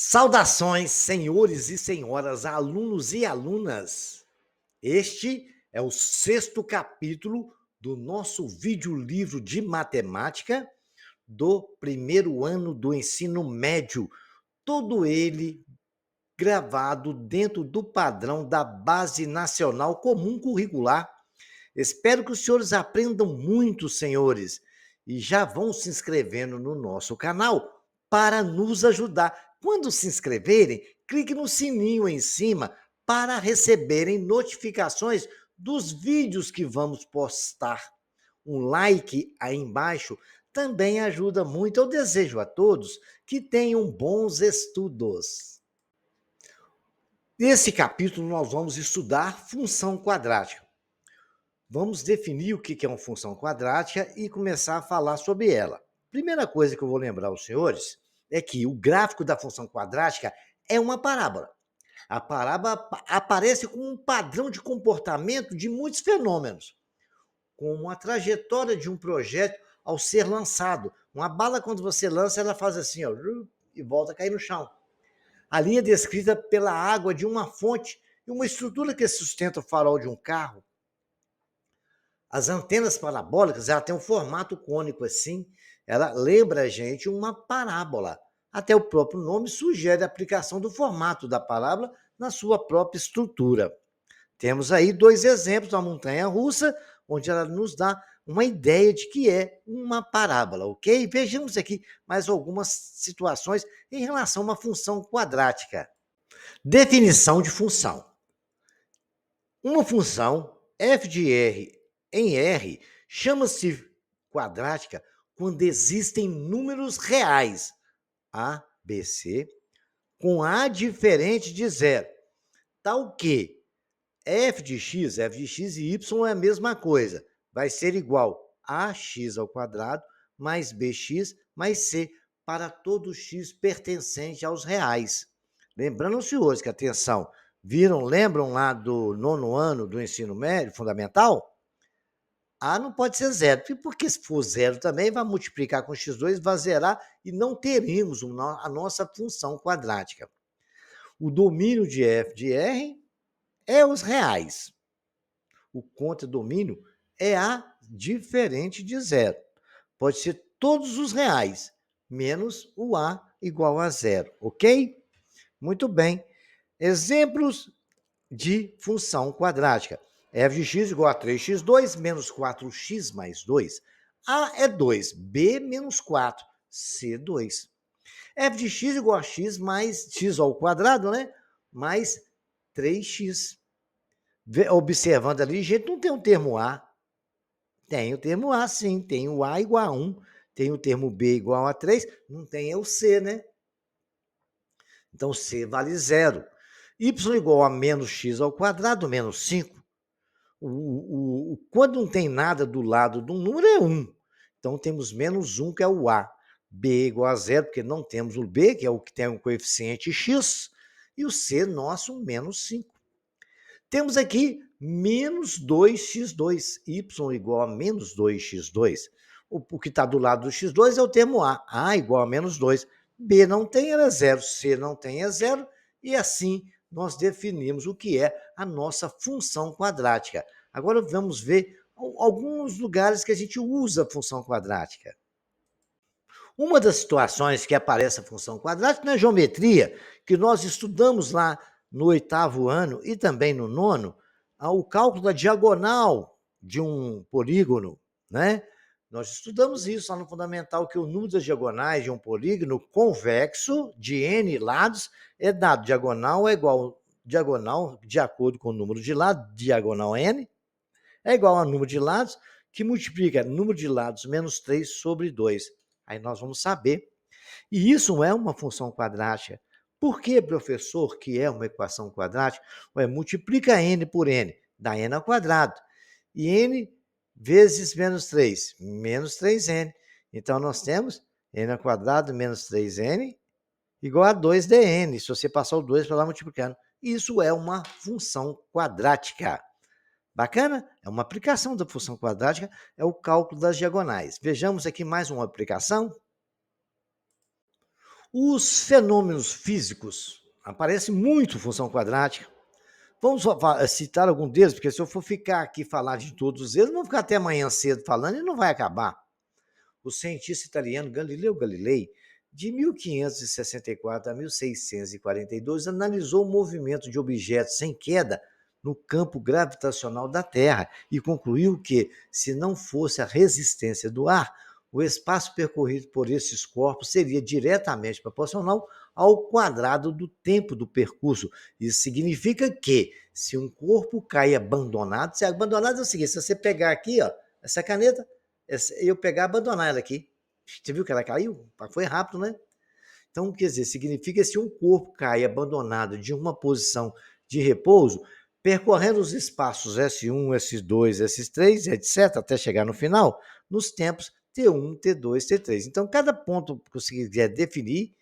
Saudações, senhores e senhoras, alunos e alunas. Este é o sexto capítulo do nosso vídeo-livro de matemática do primeiro ano do ensino médio, todo ele gravado dentro do padrão da Base Nacional Comum Curricular. Espero que os senhores aprendam muito, senhores, e já vão se inscrevendo no nosso canal para nos ajudar. Quando se inscreverem, clique no sininho em cima para receberem notificações dos vídeos que vamos postar. Um like aí embaixo também ajuda muito. Eu desejo a todos que tenham bons estudos. Nesse capítulo, nós vamos estudar função quadrática. Vamos definir o que é uma função quadrática e começar a falar sobre ela. Primeira coisa que eu vou lembrar aos senhores é que o gráfico da função quadrática é uma parábola. A parábola aparece como um padrão de comportamento de muitos fenômenos, como a trajetória de um projeto ao ser lançado. Uma bala, quando você lança, ela faz assim, ó, e volta a cair no chão. A linha descrita pela água de uma fonte e uma estrutura que sustenta o farol de um carro. As antenas parabólicas, ela tem um formato cônico assim, ela lembra a gente uma parábola. Até o próprio nome sugere a aplicação do formato da parábola na sua própria estrutura. Temos aí dois exemplos da montanha-russa, onde ela nos dá uma ideia de que é uma parábola, ok? Vejamos aqui mais algumas situações em relação a uma função quadrática. Definição de função. Uma função f de r em R chama-se quadrática quando existem números reais, A, B, C, com A diferente de zero, tal que f de x e y é a mesma coisa, vai ser igual a x ao quadrado mais bx mais c para todo x pertencente aos reais. Lembrando, senhores, que atenção, lembram lá do nono ano do ensino médio fundamental? A não pode ser zero, porque se for zero também, vai multiplicar com x2, vai zerar e não teremos a nossa função quadrática. O domínio de f de r é os reais. O contradomínio é A diferente de zero. Pode ser todos os reais, menos o A igual a zero, ok? Muito bem. Exemplos de função quadrática. f de x igual a 3x2 menos 4x mais 2. A é 2, B menos 4, C 2. f de x igual a x mais x ao quadrado, né? Mais 3x. Observando ali, gente, não tem o termo A. Tem o termo A, sim. Tem o A igual a 1. Tem o termo B igual a 3. Não tem o C, né? Então, C vale 0. Y igual a menos x ao quadrado, menos 5. Quando não tem nada do lado do número, é 1. Então, temos menos 1, que é o A. B igual a 0, porque não temos o B, que é o que tem um coeficiente x. E o C, nosso, menos 5. Temos aqui menos 2x2. Y igual a menos 2x2. O que está do lado do x2 é o termo A. A igual a menos 2. B não tem, era 0. C não tem, é 0. E assim nós definimos o que é a nossa função quadrática. Agora vamos ver alguns lugares que a gente usa a função quadrática. Uma das situações que aparece a função quadrática na geometria, que nós estudamos lá no 8º ano e também no 9º, o cálculo da diagonal de um polígono, né? Nós estudamos isso lá no fundamental, que o número das diagonais de um polígono convexo de n lados é dado. Diagonal é igual diagonal, de acordo com o número de lados, diagonal n, é igual ao número de lados, que multiplica número de lados menos 3 sobre 2. Aí nós vamos saber. E isso é uma função quadrática. Por que, professor, que é uma equação quadrática? Ué, multiplica n por n, dá n ao quadrado. E n vezes menos 3, menos 3n. Então, nós temos n ao quadrado menos 3n igual a 2dn, se você passar o 2 para lá multiplicando. Isso é uma função quadrática. Bacana? É uma aplicação da função quadrática, é o cálculo das diagonais. Vejamos aqui mais uma aplicação. Os fenômenos físicos aparecem muito função quadrática. Vamos citar algum deles, porque se eu for ficar aqui falar de todos eles, vamos ficar até amanhã cedo falando e não vai acabar. O cientista italiano Galileu Galilei, de 1564 a 1642, analisou o movimento de objetos sem queda no campo gravitacional da Terra e concluiu que, se não fosse a resistência do ar, o espaço percorrido por esses corpos seria diretamente proporcional ao quadrado do tempo do percurso. Isso significa que, se um corpo cai abandonado, se abandonado é o seguinte, se você pegar aqui, ó, essa caneta, eu pegar e abandonar ela aqui. Você viu que ela caiu? Foi rápido, né? Então, quer dizer, significa que se um corpo cai abandonado de uma posição de repouso, percorrendo os espaços S1, S2, S3, etc., até chegar no final, nos tempos T1, T2, T3. Então, cada ponto que você quiser definir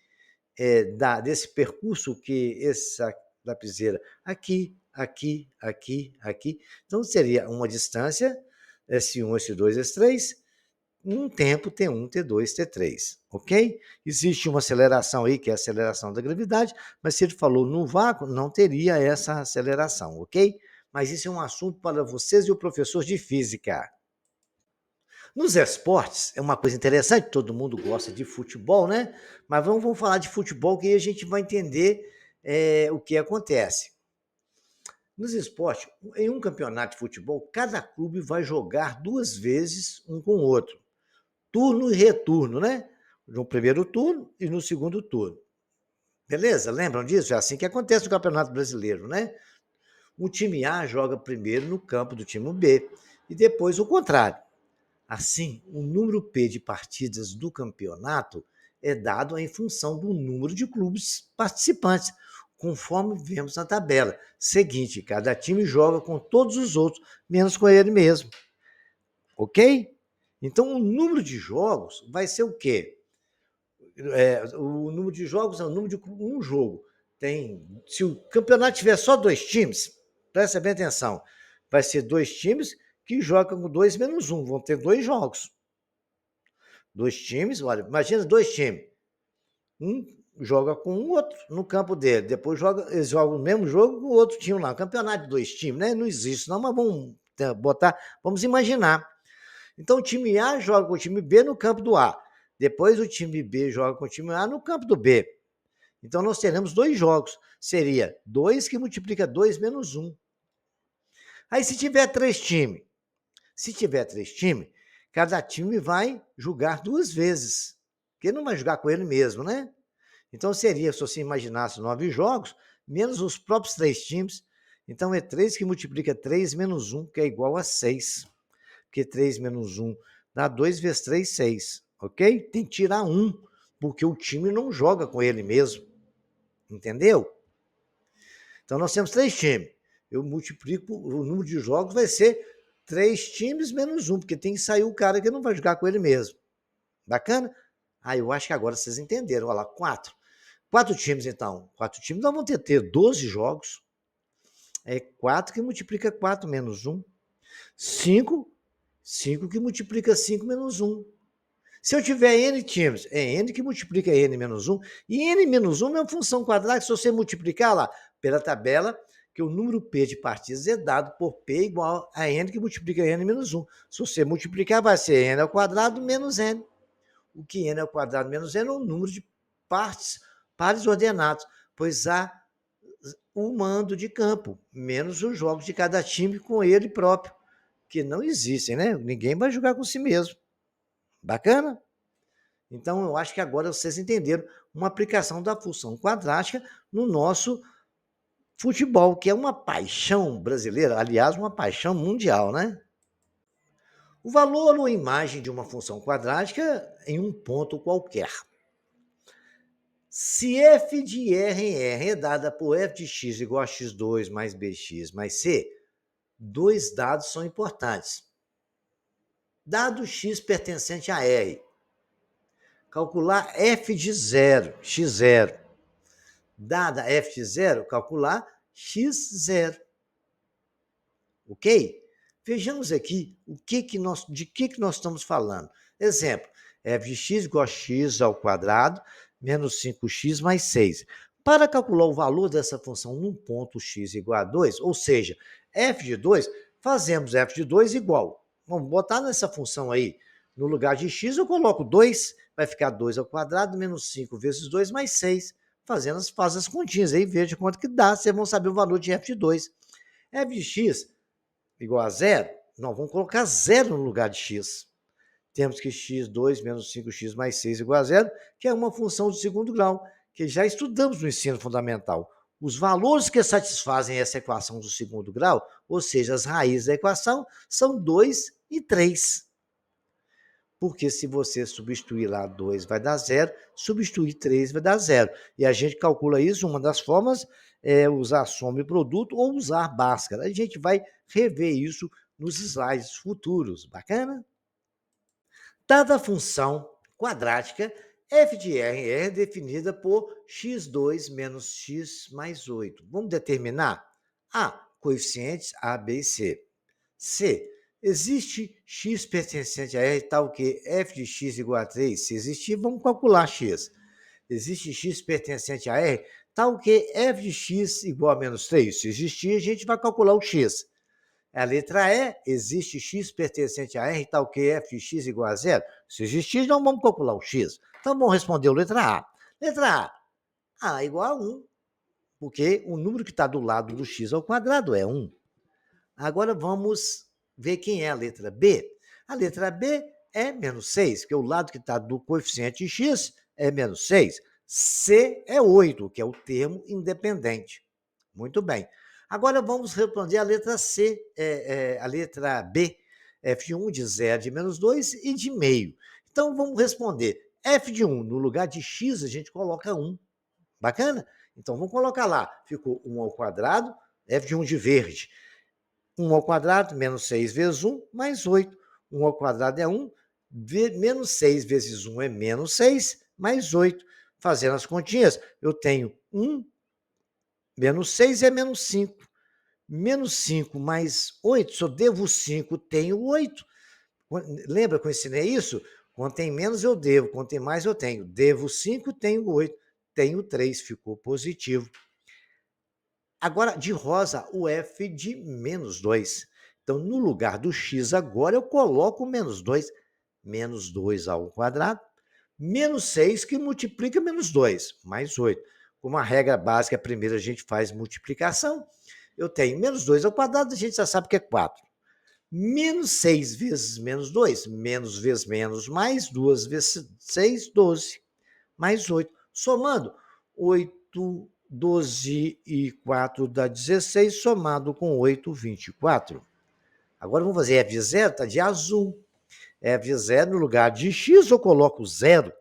desse percurso que essa lapiseira aqui. Então, seria uma distância S1, S2, S3, um tempo T1, T2, T3, ok? Existe uma aceleração aí, que é a aceleração da gravidade, mas se ele falou no vácuo, não teria essa aceleração, ok? Mas isso é um assunto para vocês e o professor de física. Nos esportes, é uma coisa interessante, todo mundo gosta de futebol, né? Mas vamos falar de futebol que aí a gente vai entender o que acontece. Nos esportes, em um campeonato de futebol, cada clube vai jogar 2 vezes um com o outro. Turno e retorno, né? No primeiro turno e no segundo turno. Beleza? Lembram disso? É assim que acontece no Campeonato Brasileiro, né? O time A joga primeiro no campo do time B e depois o contrário. Assim, o número P de partidas do campeonato é dado em função do número de clubes participantes, conforme vemos na tabela. Seguinte, cada time joga com todos os outros, menos com ele mesmo. Ok? Então, o número de jogos vai ser o quê? O número de jogos é o número de um jogo. Se o campeonato tiver só 2 times, presta bem atenção, vai ser 2 times que jogam com 2 menos 1, vão ter 2 jogos. 2 times, olha, imagina 2 times. Um joga com o outro no campo dele, depois eles jogam o mesmo jogo com o outro time lá. Campeonato de 2 times, né? Não existe, não, mas vamos imaginar. Então o time A joga com o time B no campo do A. Depois o time B joga com o time A no campo do B. Então nós teremos 2 jogos. Seria 2 que multiplica 2 menos 1. Aí se tiver 3 times, cada time vai jogar 2 vezes. Porque não vai jogar com ele mesmo, né? Então seria, se você imaginasse 9 jogos, menos os próprios 3 times. Então é 3 que multiplica 3 menos 1, que é igual a 6. Porque 3 menos 1 dá 2 vezes 3, 6. Ok? Tem que tirar 1, porque o time não joga com ele mesmo. Entendeu? Então nós temos 3 times. Eu multiplico, o número de jogos vai ser 3 times menos 1, porque tem que sair o cara que não vai jogar com ele mesmo. Bacana? Eu acho que agora vocês entenderam. Olha lá, 4. 4 times, então. 4 times, nós vamos ter 12 jogos. É 4 que multiplica 4 menos 1. 5 que multiplica 5 menos 1. Se eu tiver n times, é n que multiplica n menos 1. E n menos 1 é uma função quadrada, se você multiplicar lá pela tabela, que o número p de partidas é dado por p igual a n que multiplica n menos 1. Se você multiplicar, vai ser n ao quadrado menos n. O que n ao quadrado menos n é o número de pares ordenados, pois há o mando de campo, menos os jogos de cada time com ele próprio, que não existem, né? Ninguém vai jogar com si mesmo. Bacana? Então, eu acho que agora vocês entenderam uma aplicação da função quadrática no nosso futebol, que é uma paixão brasileira, aliás, uma paixão mundial, né? O valor ou imagem de uma função quadrática em um ponto qualquer. Se f de R em R é dada por f de x igual a x2 mais bx mais c, 2 dados são importantes. Dado x pertencente a R, calcular f de 0, x0. Dada f de 0, calcular x0. Ok? Vejamos aqui de que nós estamos falando. Exemplo, f de x igual a x ao quadrado menos 5x mais 6. Para calcular o valor dessa função num ponto x igual a 2, ou seja, f de 2, fazemos f de 2 igual. Vamos botar nessa função aí, no lugar de x eu coloco 2, vai ficar 2 ao quadrado menos 5 vezes 2 mais 6. Faz as continhas aí, veja quanto que dá, vocês vão saber o valor de f de 2. f de x igual a zero, nós vamos colocar zero no lugar de x. Temos que x2 menos 5x mais 6 igual a zero, que é uma função de segundo grau, que já estudamos no ensino fundamental. Os valores que satisfazem essa equação do segundo grau, ou seja, as raízes da equação, são 2 e 3. Porque se você substituir lá 2 vai dar zero, substituir 3 vai dar zero. E a gente calcula isso, uma das formas é usar soma e produto ou usar Bhaskara. A gente vai rever isso nos slides futuros. Bacana? Dada a função quadrática, f de r é definida por x2 menos x mais 8. Vamos determinar? A. Coeficientes A, B e C. C. Existe x pertencente a R tal que f de x igual a 3? Se existir, vamos calcular x. Existe x pertencente a R tal que f de x igual a menos 3? Se existir, a gente vai calcular o x. A letra E, existe x pertencente a R tal que f de x igual a zero? Se existir, não vamos calcular o x. Então, vamos responder a letra A. Letra A igual a 1, porque o número que está do lado do x ao quadrado é 1. Agora, vamos ver quem é a letra B. A letra B é menos 6, porque o lado que está do coeficiente x é menos 6. C é 8, que é o termo independente. Muito bem. Agora vamos responder a letra C, a letra B, f1 de 0 de menos 2 e de meio. Então vamos responder f de 1, no lugar de x a gente coloca 1. Bacana? Então vamos colocar lá, ficou 1 ao quadrado, f de 1 de verde. 1 ao quadrado, menos 6 vezes 1, mais 8. 1 ao quadrado é 1, menos 6 vezes 1 é menos 6, mais 8. Fazendo as continhas, eu tenho 1, menos 6 é menos 5. Menos 5 mais 8, se eu devo 5, tenho 8. Lembra que eu ensinei isso? Quando tem menos, eu devo. Quando tem mais, eu tenho. Devo 5, tenho 8. Tenho 3, ficou positivo. Agora, de rosa, o f de menos 2. Então, no lugar do x agora, eu coloco menos 2. Menos 2 ao quadrado, menos 6 que multiplica menos 2, mais 8. Como a regra básica, primeiro a gente faz multiplicação. Eu tenho menos 2 ao quadrado, a gente já sabe que é 4. Menos 6 vezes menos 2, menos vezes menos, mais 2 vezes 6, 12, mais 8. Somando, 8, 12 e 4 dá 16, somado com 8, 24. Agora vamos fazer f de zero, está de azul. F de zero, no lugar de x, eu coloco zero.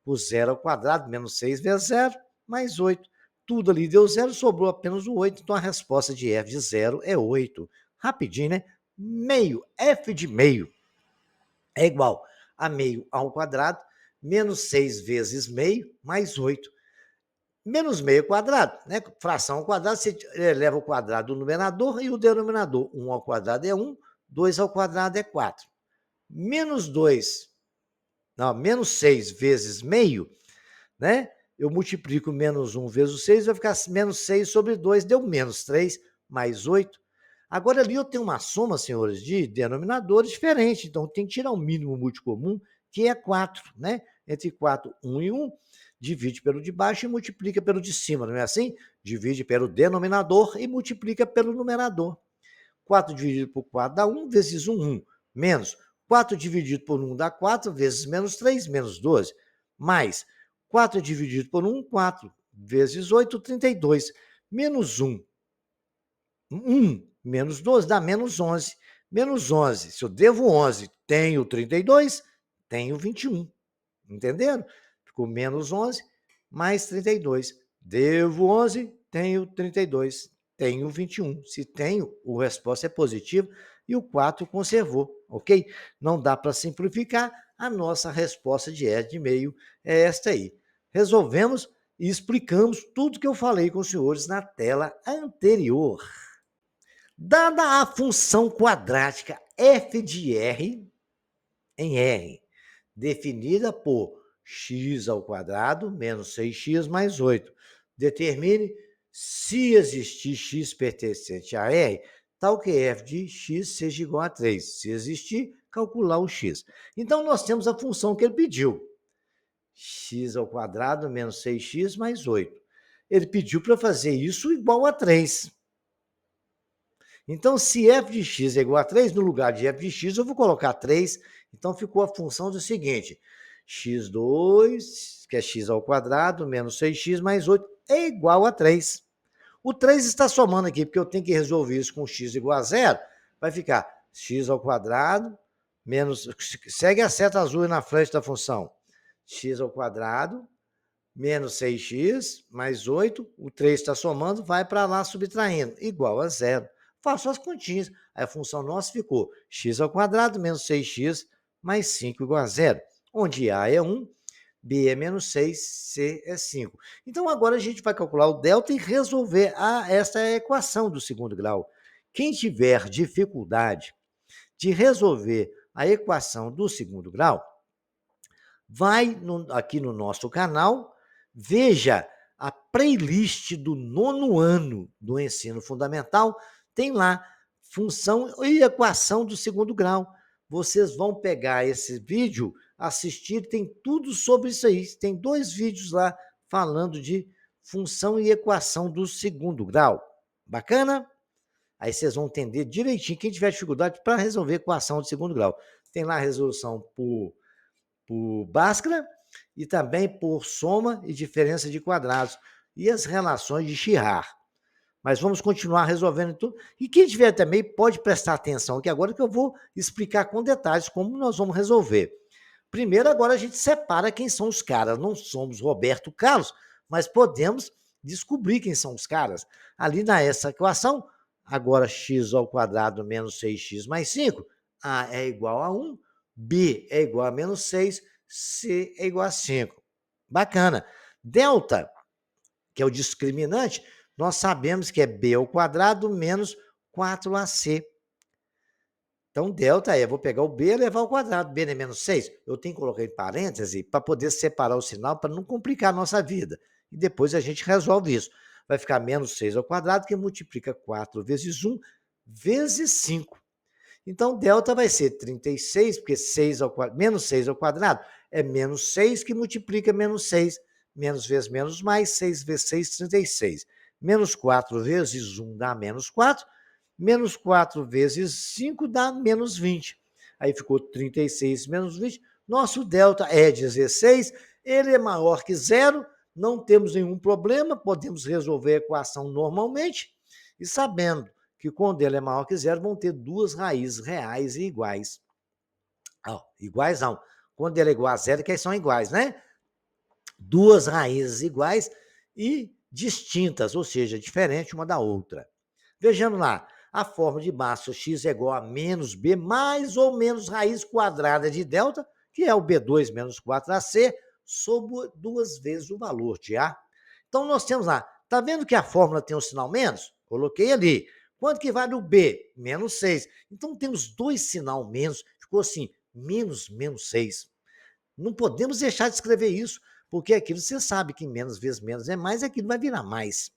O zero ao quadrado, menos 6 vezes 0, mais 8. Tudo ali deu zero, sobrou apenas o 8, então a resposta de f de zero é 8. Rapidinho, né? Meio, f de meio é igual a meio ao quadrado, menos 6 vezes meio, mais 8. Menos meio quadrado, né? Fração ao quadrado, você eleva o quadrado do numerador e o denominador. 1 ao quadrado é 1, 2 ao quadrado é 4. Menos 2, não, menos 6 vezes meio, né? Eu multiplico menos 1 vezes 6, vai ficar menos 6 sobre 2, deu menos 3, mais 8. Agora ali eu tenho uma soma, senhores, de denominadores diferentes, então tem que tirar o mínimo multicomum, que é 4, né? Entre 4, 1 e 1, divide pelo de baixo e multiplica pelo de cima, não é assim? Divide pelo denominador e multiplica pelo numerador. 4 dividido por 4 dá 1, vezes 1, 1. Menos 4 dividido por 1 dá 4, vezes menos 3, menos 12. Mais 4 dividido por 1, 4. Vezes 8, 32. Menos 1. 1 menos 12 dá menos 11. Menos 11. Se eu devo 11, tenho 32, tenho 21. Entenderam? Ficou menos 11 mais 32. Devo 11, tenho 32. Tenho 21. Se tenho, a resposta é positiva e o 4 conservou, ok? Não dá para simplificar, a nossa resposta de E de meio é esta aí. Resolvemos e explicamos tudo que eu falei com os senhores na tela anterior. Dada a função quadrática f de r em R, definida por x ao quadrado menos 6x mais 8. Determine se existir x pertencente a R, tal que f de x seja igual a 3. Se existir, calcular o x. Então, nós temos a função que ele pediu. X ao quadrado menos 6x mais 8. Ele pediu para fazer isso igual a 3. Então, se f de x é igual a 3, no lugar de f de x, eu vou colocar 3. Então, ficou a função do seguinte: x2, que é x ao quadrado, menos 6x mais 8, é igual a 3. O 3 está somando aqui, porque eu tenho que resolver isso com x igual a 0. Vai ficar x ao quadrado, menos... Segue a seta azul na frente da função. X ao quadrado, menos 6x, mais 8. O 3 está somando, vai para lá subtraindo, igual a 0. Faço as continhas. Aí a função nossa ficou x ao quadrado, menos 6x, mais 5 igual a 0. Onde A é 1, B é menos 6, C é 5. Então, agora a gente vai calcular o delta e resolver esta equação do segundo grau. Quem tiver dificuldade de resolver a equação do segundo grau, vai aqui no nosso canal, veja a playlist do 9º ano do ensino fundamental, tem lá função e equação do segundo grau. Vocês vão pegar esse vídeo, assistir, tem tudo sobre isso aí. Tem 2 vídeos lá falando de função e equação do segundo grau. Bacana? Aí vocês vão entender direitinho. Quem tiver dificuldade para resolver equação de segundo grau, tem lá a resolução por Bhaskara e também por soma e diferença de quadrados e as relações de Girard. Mas vamos continuar resolvendo tudo. E quem tiver também pode prestar atenção aqui agora que eu vou explicar com detalhes como nós vamos resolver. Primeiro, agora a gente separa quem são os caras. Não somos Roberto Carlos, mas podemos descobrir quem são os caras. Ali nessa equação, agora x ao quadrado menos 6x mais 5, A é igual a 1, B é igual a menos 6, C é igual a 5. Bacana. Delta, que é o discriminante, nós sabemos que é B ao quadrado menos 4AC. Então, delta é, vou pegar o B e levar ao quadrado. B é menos 6. Eu tenho que colocar em parêntese para poder separar o sinal, para não complicar a nossa vida. E depois a gente resolve isso. Vai ficar menos 6 ao quadrado, que multiplica 4 vezes 1, vezes 5. Então, delta vai ser 36, porque 6 ao quadrado, menos 6 ao quadrado é menos 6, que multiplica menos 6. Menos vezes menos mais, 6 vezes 6, 36. Menos 4 vezes 1 dá menos 4. Menos 4 vezes 5 dá menos 20. Aí ficou 36 menos 20. Nosso delta é 16. Ele é maior que zero. Não temos nenhum problema. Podemos resolver a equação normalmente. E sabendo que quando ele é maior que zero, vão ter 2 raízes reais e iguais. Iguais não. Quando ele é igual a zero, que são iguais, né? 2 raízes iguais e distintas, ou seja, diferente uma da outra. Vejamos lá, a forma de massa x é igual a menos b mais ou menos raiz quadrada de delta, que é o b2 menos 4ac, sobre 2 vezes o valor de a. Então, nós temos lá, tá vendo que a fórmula tem um sinal menos? Coloquei ali. Quanto que vale o b? Menos 6. Então, temos 2 sinal menos, ficou assim, menos 6. Não podemos deixar de escrever isso, porque aquilo você sabe que menos vezes menos é mais, aquilo vai virar mais.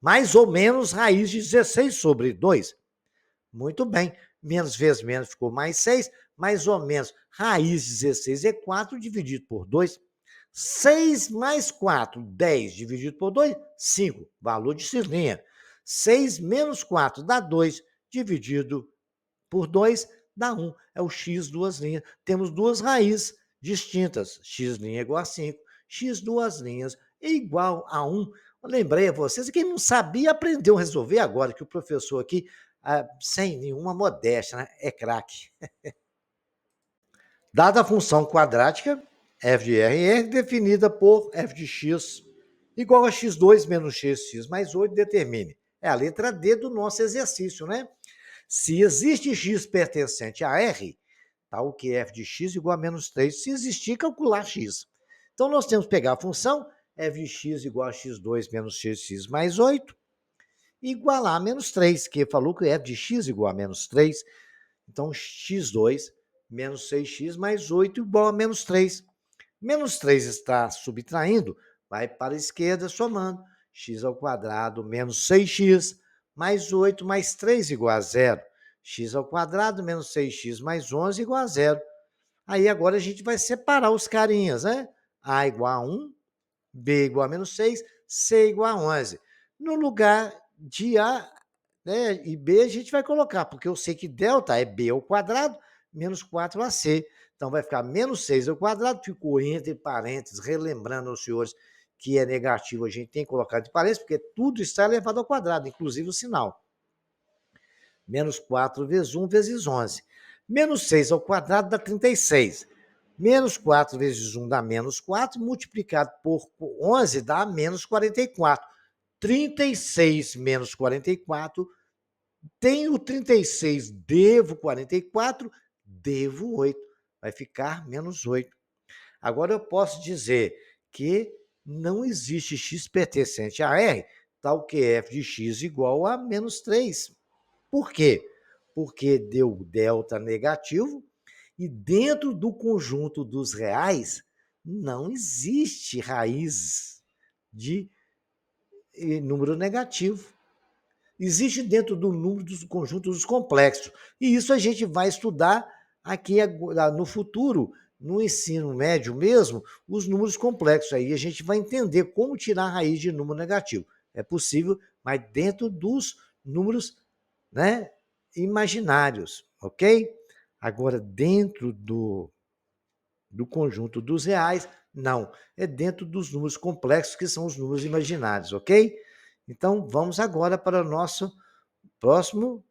Mais ou menos raiz de 16 sobre 2. Muito bem. Menos vezes menos ficou mais 6. Mais ou menos raiz de 16 é 4 dividido por 2. 6 mais 4, 10 dividido por 2, 5. Valor de cislinha. 6 menos 4 dá 2 dividido por 2 dá 1. É o x duas linhas. Temos 2 raízes distintas. X' é igual a 5. X duas linhas é igual a 1. Eu lembrei a vocês, quem não sabia aprendeu a resolver agora, que o professor aqui, sem nenhuma modéstia, né, é craque. Dada a função quadrática, f de r definida por f de x igual a x2 menos x mais 8, determine. É a letra D do nosso exercício, né? Se existe x pertencente a R, tal que f de x igual a menos 3. Se existir, calcular x. Então, nós temos que pegar a função f de x igual a x2 menos x mais 8, igualar a menos 3, que falou que f de x igual a menos 3. Então, x2 menos 6x mais 8 igual a menos 3. Menos 3 está subtraindo, vai para a esquerda somando. X ao quadrado menos 6x mais 8 mais 3 igual a zero. X ao quadrado menos 6x mais 11 igual a zero. Aí agora a gente vai separar os carinhas, né? A igual a 1, B igual a menos 6, C igual a 11. No lugar de A, né, e B, a gente vai colocar, porque eu sei que delta é B ao quadrado menos 4AC. Então vai ficar menos 6 ao quadrado, ficou entre parênteses, relembrando aos senhores que é negativo, a gente tem que colocar entre parênteses, porque tudo está elevado ao quadrado, inclusive o sinal. Menos 4 vezes 1 vezes 11. Menos 6 ao quadrado dá 36. Menos 4 vezes 1 dá menos 4, multiplicado por 11 dá menos 44. 36 menos 44, tenho 36, devo 44, devo 8. Vai ficar menos 8. Agora eu posso dizer que não existe x pertencente a R, tal que f de x igual a menos 3. Por quê? Porque deu delta negativo e dentro do conjunto dos reais não existe raiz de número negativo. Existe dentro do número dos conjuntos dos complexos. E isso a gente vai estudar aqui no futuro, no ensino médio mesmo, os números complexos. Aí a gente vai entender como tirar a raiz de número negativo. É possível, mas dentro dos números, né, imaginários, ok? Agora, dentro do conjunto dos reais, não. É dentro dos números complexos, que são os números imaginários, ok? Então, vamos agora para o nosso próximo.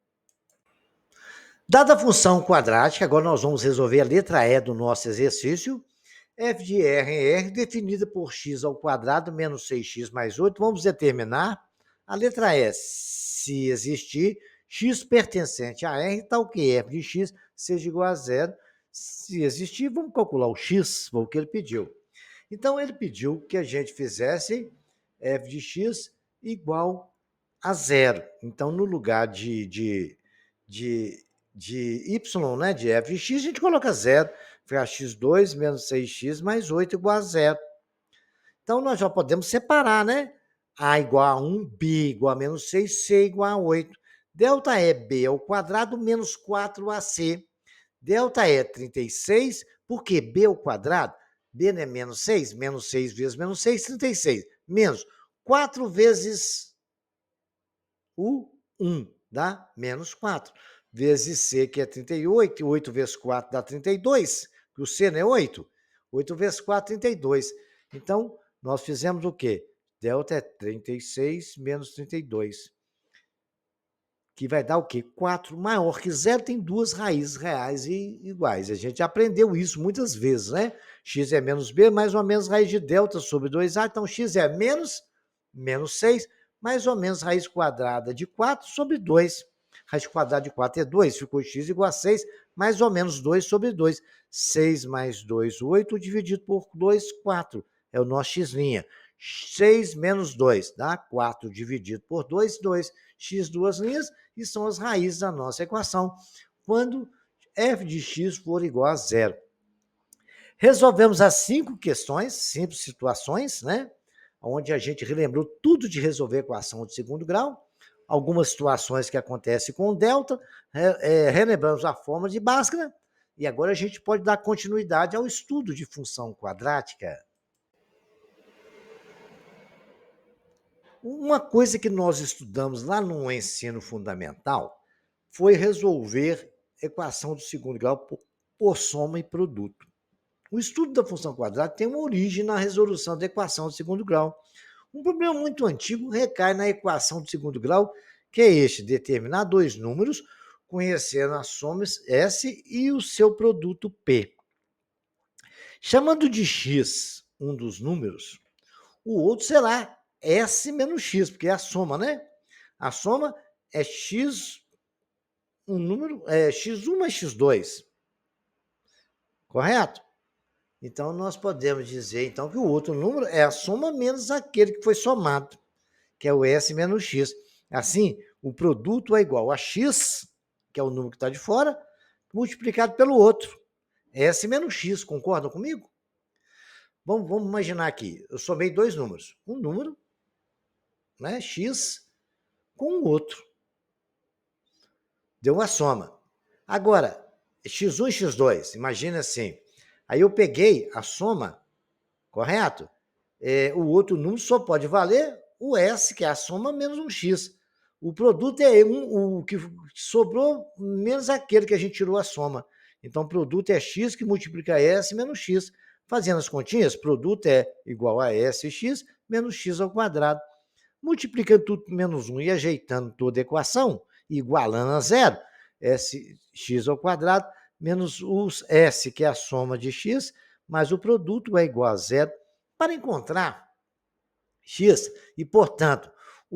Dada a função quadrática, agora nós vamos resolver a letra E do nosso exercício. F de R em R, definida por x ao quadrado menos 6x mais 8. Vamos determinar a letra E. Se existir x pertencente a R, tal que f de x seja igual a zero. Se existir, vamos calcular o x, foi o que ele pediu. Então, ele pediu que a gente fizesse f de x igual a zero. Então, no lugar de y, né, de f de x, a gente coloca zero. Fica x2 menos 6x mais 8 igual a zero. Então, nós já podemos separar, né? A igual a 1, B igual a menos 6, C igual a 8. Delta é B ao quadrado menos 4AC. Delta é 36, porque B ao quadrado, B não é menos 6 vezes menos 6, 36. Menos 4 vezes o 1 dá menos 4. Vezes C, que é 38, 8 vezes 4 dá 32, que o C não é 8. 8 vezes 4, 32. Então, nós fizemos o quê? Delta é 36 menos 32. Que vai dar o quê? 4 maior que zero, tem duas raízes reais e iguais. A gente aprendeu isso muitas vezes, né? X é menos B, mais ou menos raiz de delta sobre 2A. Então, x é menos 6, mais ou menos raiz quadrada de 4 sobre 2. Raiz quadrada de 4 é 2, ficou x igual a 6, mais ou menos 2 sobre 2. 6 mais 2, 8, dividido por 2, 4. É o nosso x'. 6 menos 2 dá 4, dividido por 2, 2. X duas linhas, e são as raízes da nossa equação, quando f de x for igual a zero. Resolvemos as 5 questões, 5 situações, né? Onde a gente relembrou tudo de resolver a equação de segundo grau, algumas situações que acontecem com delta, relembramos a fórmula de Bhaskara, e agora a gente pode dar continuidade ao estudo de função quadrática. Uma coisa que nós estudamos lá no ensino fundamental foi resolver equação do segundo grau por soma e produto. O estudo da função quadrática tem uma origem na resolução da equação do segundo grau. Um problema muito antigo recai na equação do segundo grau, que é este: determinar dois números, conhecendo as somas S e o seu produto P. Chamando de x um dos números, o outro será S menos x, porque é a soma, né? A soma é x, um número, é x1 mais x2. Correto? Então, nós podemos dizer então que o outro número é a soma menos aquele que foi somado, que é o S menos x. Assim, o produto é igual a x, que é o número que está de fora, multiplicado pelo outro, S menos x. Concordam comigo? Vamos imaginar aqui, eu somei dois números. Um número, né, x, com o outro. Deu uma soma. Agora, x1 e x2, imagina assim. Aí eu peguei a soma, correto? O outro número só pode valer o S, que é a soma, menos um x. O produto é o que sobrou menos aquele que a gente tirou a soma. Então, o produto é x que multiplica S menos x. Fazendo as continhas, produto é igual a SX menos x ao quadrado. Multiplicando tudo por menos 1 e ajeitando toda a equação, igualando a zero, sx ao quadrado menos os s, que é a soma de x, mais o produto é igual a zero. Para encontrar x e, portanto,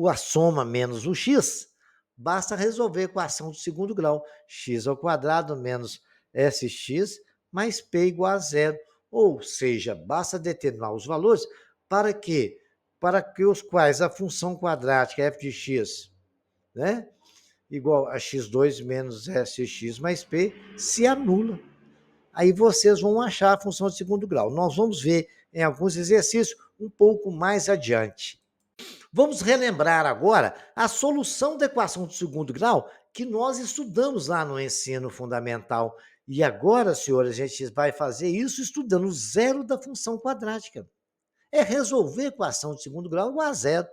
a soma menos o x, basta resolver a equação do segundo grau, x ao quadrado menos sx mais p igual a zero. Ou seja, basta determinar os valores para que os quais a função quadrática f de x, né, igual a x2 menos sx mais p, se anula. Aí vocês vão achar a função de segundo grau. Nós vamos ver em alguns exercícios um pouco mais adiante. Vamos relembrar agora a solução da equação de segundo grau que nós estudamos lá no ensino fundamental. E agora, senhores, a gente vai fazer isso estudando o zero da função quadrática. É resolver a equação de segundo grau igual a zero.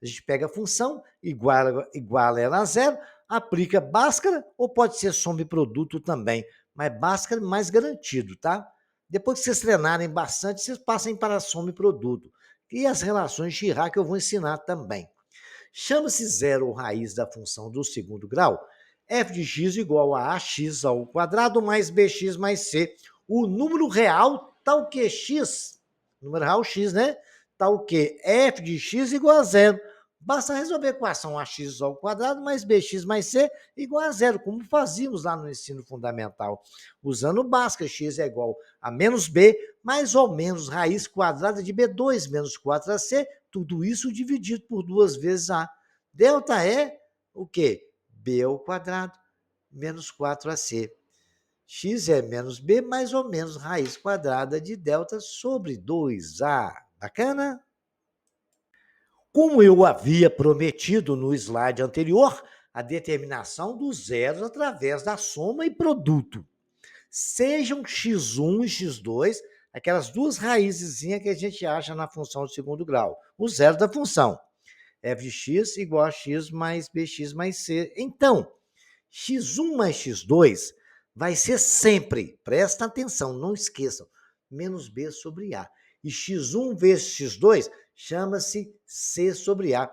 A gente pega a função, iguala ela a zero, aplica Bhaskara, ou pode ser soma e produto também, mas Bhaskara mais garantido, tá? Depois que vocês treinarem bastante, vocês passem para soma e produto. E as relações de Girard que eu vou ensinar também. Chama-se zero ou raiz da função do segundo grau, f de x igual a ax ao quadrado mais bx mais c. O número real tal que x, número real x, né? Tal que f de x igual a zero. Basta resolver a equação ax ao quadrado mais bx mais c igual a zero, como fazíamos lá no ensino fundamental. Usando o Bhaskara, x é igual a menos b, mais ou menos raiz quadrada de b2 menos 4ac, tudo isso dividido por 2 vezes a. Delta é o quê? B ao quadrado menos 4ac. X é menos b, mais ou menos raiz quadrada de delta sobre 2a. Bacana? Como eu havia prometido no slide anterior, a determinação dos zeros através da soma e produto. Sejam x1 e x2, aquelas duas raízes que a gente acha na função de segundo grau, o zero da função. F de x igual a x mais bx mais c. Então, x1 mais x2 vai ser sempre, presta atenção, não esqueçam, menos b sobre a. E x1 vezes x2 chama-se c sobre a.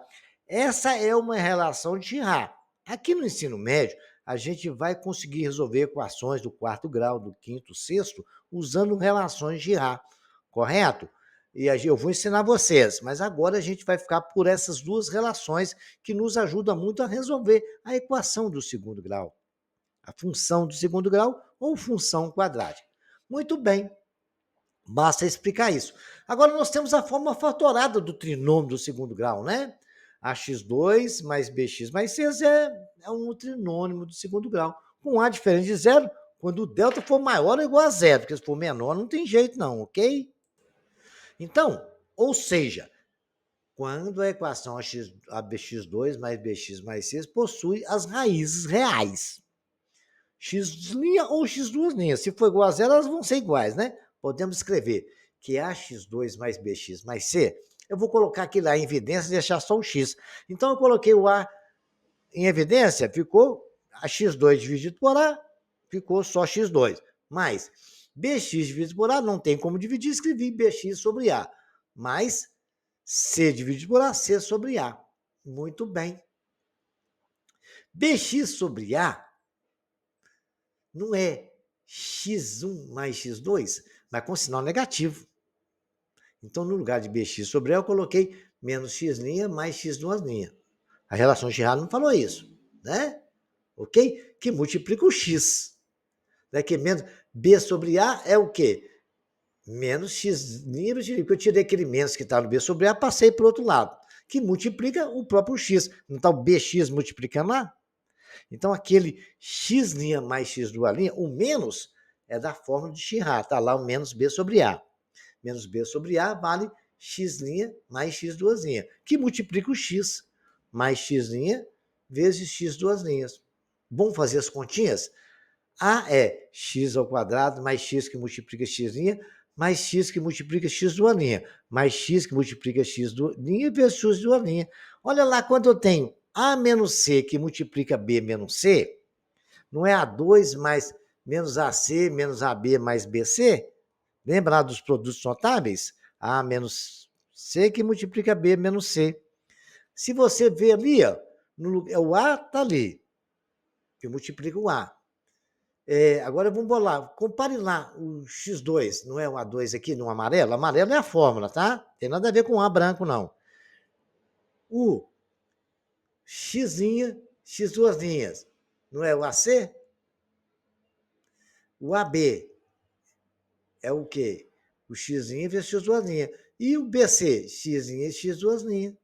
Essa é uma relação de Girard. Aqui no ensino médio, a gente vai conseguir resolver equações do quarto grau, do quinto, sexto, usando relações de Girard, correto? E eu vou ensinar vocês, mas agora a gente vai ficar por essas duas relações que nos ajudam muito a resolver a equação do segundo grau. A função do segundo grau ou função quadrática. Muito bem, basta explicar isso. Agora nós temos a forma fatorada do trinômio do segundo grau, né? Ax2 mais bx mais c é um trinômio do segundo grau, com a diferente de zero, quando o delta for maior ou igual a zero, porque se for menor não tem jeito não, ok? Então, ou seja, quando a equação abx2 mais bx mais c possui as raízes reais, x' ou x2', se for igual a zero, elas vão ser iguais, né? Podemos escrever que ax2 mais bx mais c, eu vou colocar aqui lá em evidência e deixar só o x. Então, eu coloquei o a em evidência, ficou a x2 dividido por a, ficou só x2. Mas bx dividido por a, não tem como dividir, escrevi bx sobre a. Mais c dividido por a, c sobre a. Muito bem. Bx sobre a não é x1 mais x2, mas com sinal negativo. Então, no lugar de bx sobre a, eu coloquei menos x' mais x2'. A relação de Girard não falou isso, né? Ok? Que multiplica o x. Né? Que menos b sobre a é o quê? Menos x', porque eu tirei aquele menos que está no b sobre a, passei para o outro lado, que multiplica o próprio x. Não está o bx multiplicando lá? Então, aquele x' mais x2', o menos é da fórmula de Girard, está lá o menos b sobre a. menos B sobre A vale x' mais x2', que multiplica o x mais x' vezes x2'. Vamos fazer as continhas? A é x ao quadrado mais x que multiplica x' mais x que multiplica x2', mais x que multiplica x2' vezes x2'. Olha lá, quando eu tenho A menos C que multiplica B menos C, não é A2 mais menos AC menos AB mais BC? Lembra lá dos produtos notáveis? A menos C que multiplica B menos C. Se você ver ali, ó, o A está ali, que multiplica o A. Agora vamos bolar, compare lá o x2, não é o A2 aqui no amarelo? Amarelo é a fórmula, tá? Tem nada a ver com A branco, não. O x', x2', não é o AC? O AB é o quê? O x' vezes x2'. E o BC? X' e x2'.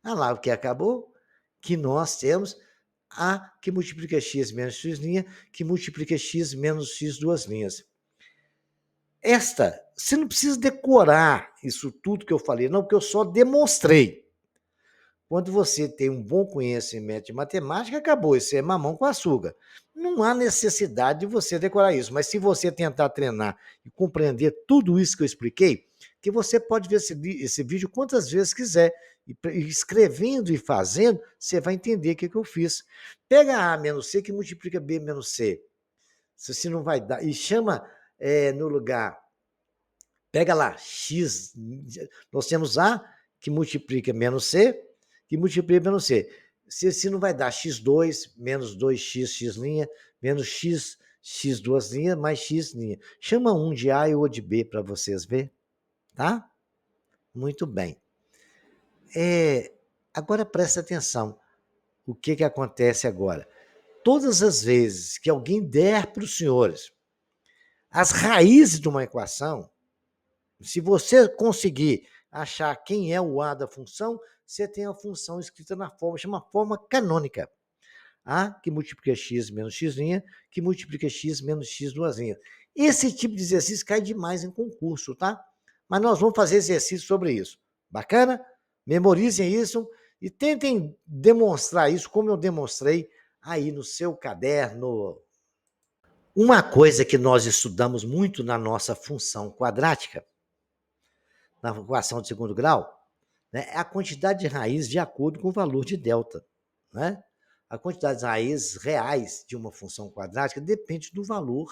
Ah lá, o que acabou? Que nós temos A que multiplica x menos x', que multiplica x menos x2'. Você não precisa decorar isso tudo que eu falei, não, porque eu só demonstrei. Quando você tem um bom conhecimento de matemática, acabou, isso é mamão com açúcar. Não há necessidade de você decorar isso, mas se você tentar treinar e compreender tudo isso que eu expliquei, que você pode ver esse vídeo quantas vezes quiser, e escrevendo e fazendo, você vai entender o que eu fiz. Pega A menos C que multiplica B menos C. Se não vai dar, e chama no lugar, pega lá, X, nós temos A que multiplica menos C, que multiplica menos C. Se não vai dar x2 menos 2x, x', menos x, x2', mais x'. Chama um de A e o de B para vocês verem, tá? Muito bem. Agora presta atenção. O que acontece agora? Todas as vezes que alguém der para os senhores as raízes de uma equação, se você conseguir achar quem é o A da função, você tem a função escrita na forma, chama forma canônica. A que multiplica x menos x', que multiplica x menos x2'. Esse tipo de exercício cai demais em concurso, tá? Mas nós vamos fazer exercício sobre isso. Bacana? Memorizem isso e tentem demonstrar isso como eu demonstrei aí no seu caderno. Uma coisa que nós estudamos muito na nossa função quadrática, na equação de segundo grau, né, é a quantidade de raiz de acordo com o valor de delta. Né? A quantidade de raízes reais de uma função quadrática depende do valor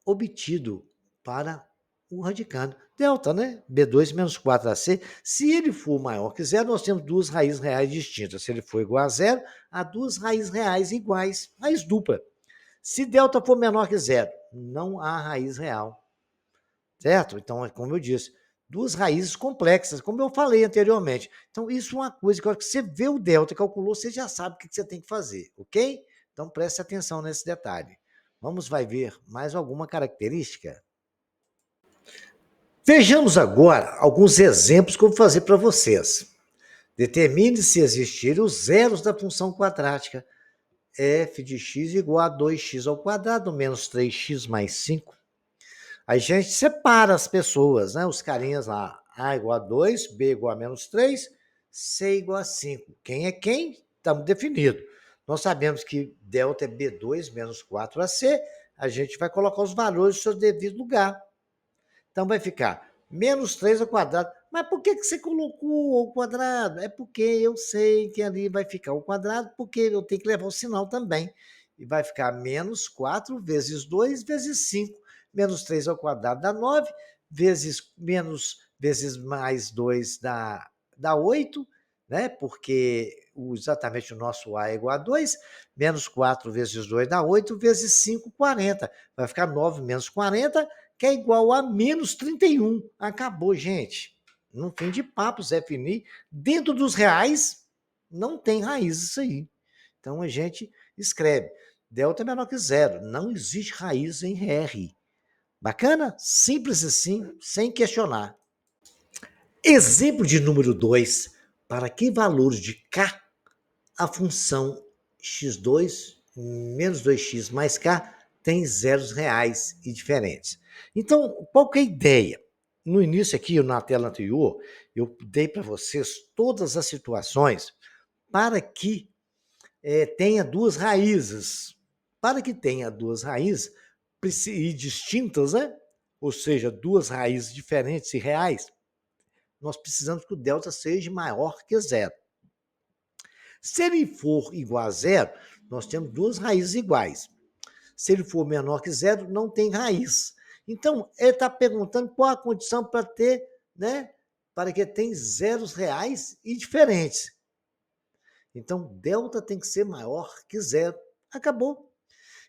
obtido para o radicando. Delta, né? B2 menos 4AC. Se ele for maior que zero, nós temos duas raízes reais distintas. Se ele for igual a zero, há duas raízes reais iguais, raiz dupla. Se delta for menor que zero, não há raiz real. Certo? Então, como eu disse, duas raízes complexas, como eu falei anteriormente. Então, isso é uma coisa que a hora que você vê o delta, calculou, você já sabe o que você tem que fazer, ok? Então, preste atenção nesse detalhe. Vai ver mais alguma característica? Vejamos agora alguns exemplos que eu vou fazer para vocês. Determine se existirem os zeros da função quadrática f de x igual a 2x ao quadrado menos 3x mais 5. A gente separa as pessoas, né? Os carinhas lá. A igual a 2, B igual a menos 3, C igual a 5. Quem é quem? Estamos definido. Nós sabemos que delta é B2 menos 4AC. A gente vai colocar os valores no seu devido lugar. Então vai ficar menos 3 ao quadrado. Mas por que você colocou o quadrado? É porque eu sei que ali vai ficar o quadrado, porque eu tenho que levar o sinal também. E vai ficar menos 4 vezes 2 vezes 5. Menos 3 ao quadrado dá 9, vezes mais 2 dá 8, né? Porque exatamente o nosso A é igual a 2, menos 4 vezes 2 dá 8, vezes 5, 40. Vai ficar 9 menos 40, que é igual a menos 31. Acabou, gente. Não tem de papo, Zé Fini. Dentro dos reais, não tem raiz isso aí. Então, a gente escreve. Delta é menor que zero. Não existe raiz em R. Bacana? Simples assim, sem questionar. Exemplo de número 2. Para que valores de K a função x2 menos 2x mais K tem zeros reais e diferentes. Então, qual que é a ideia? No início aqui, na tela anterior, eu dei para vocês todas as situações para que tenha duas raízes. Para que tenha duas raízes e distintas, né? Ou seja, duas raízes diferentes e reais, nós precisamos que o delta seja maior que zero. Se ele for igual a zero, nós temos duas raízes iguais. Se ele for menor que zero, não tem raiz. Então, ele está perguntando qual a condição para ter, né? Para que tenha zeros reais e diferentes. Então, delta tem que ser maior que zero. Acabou.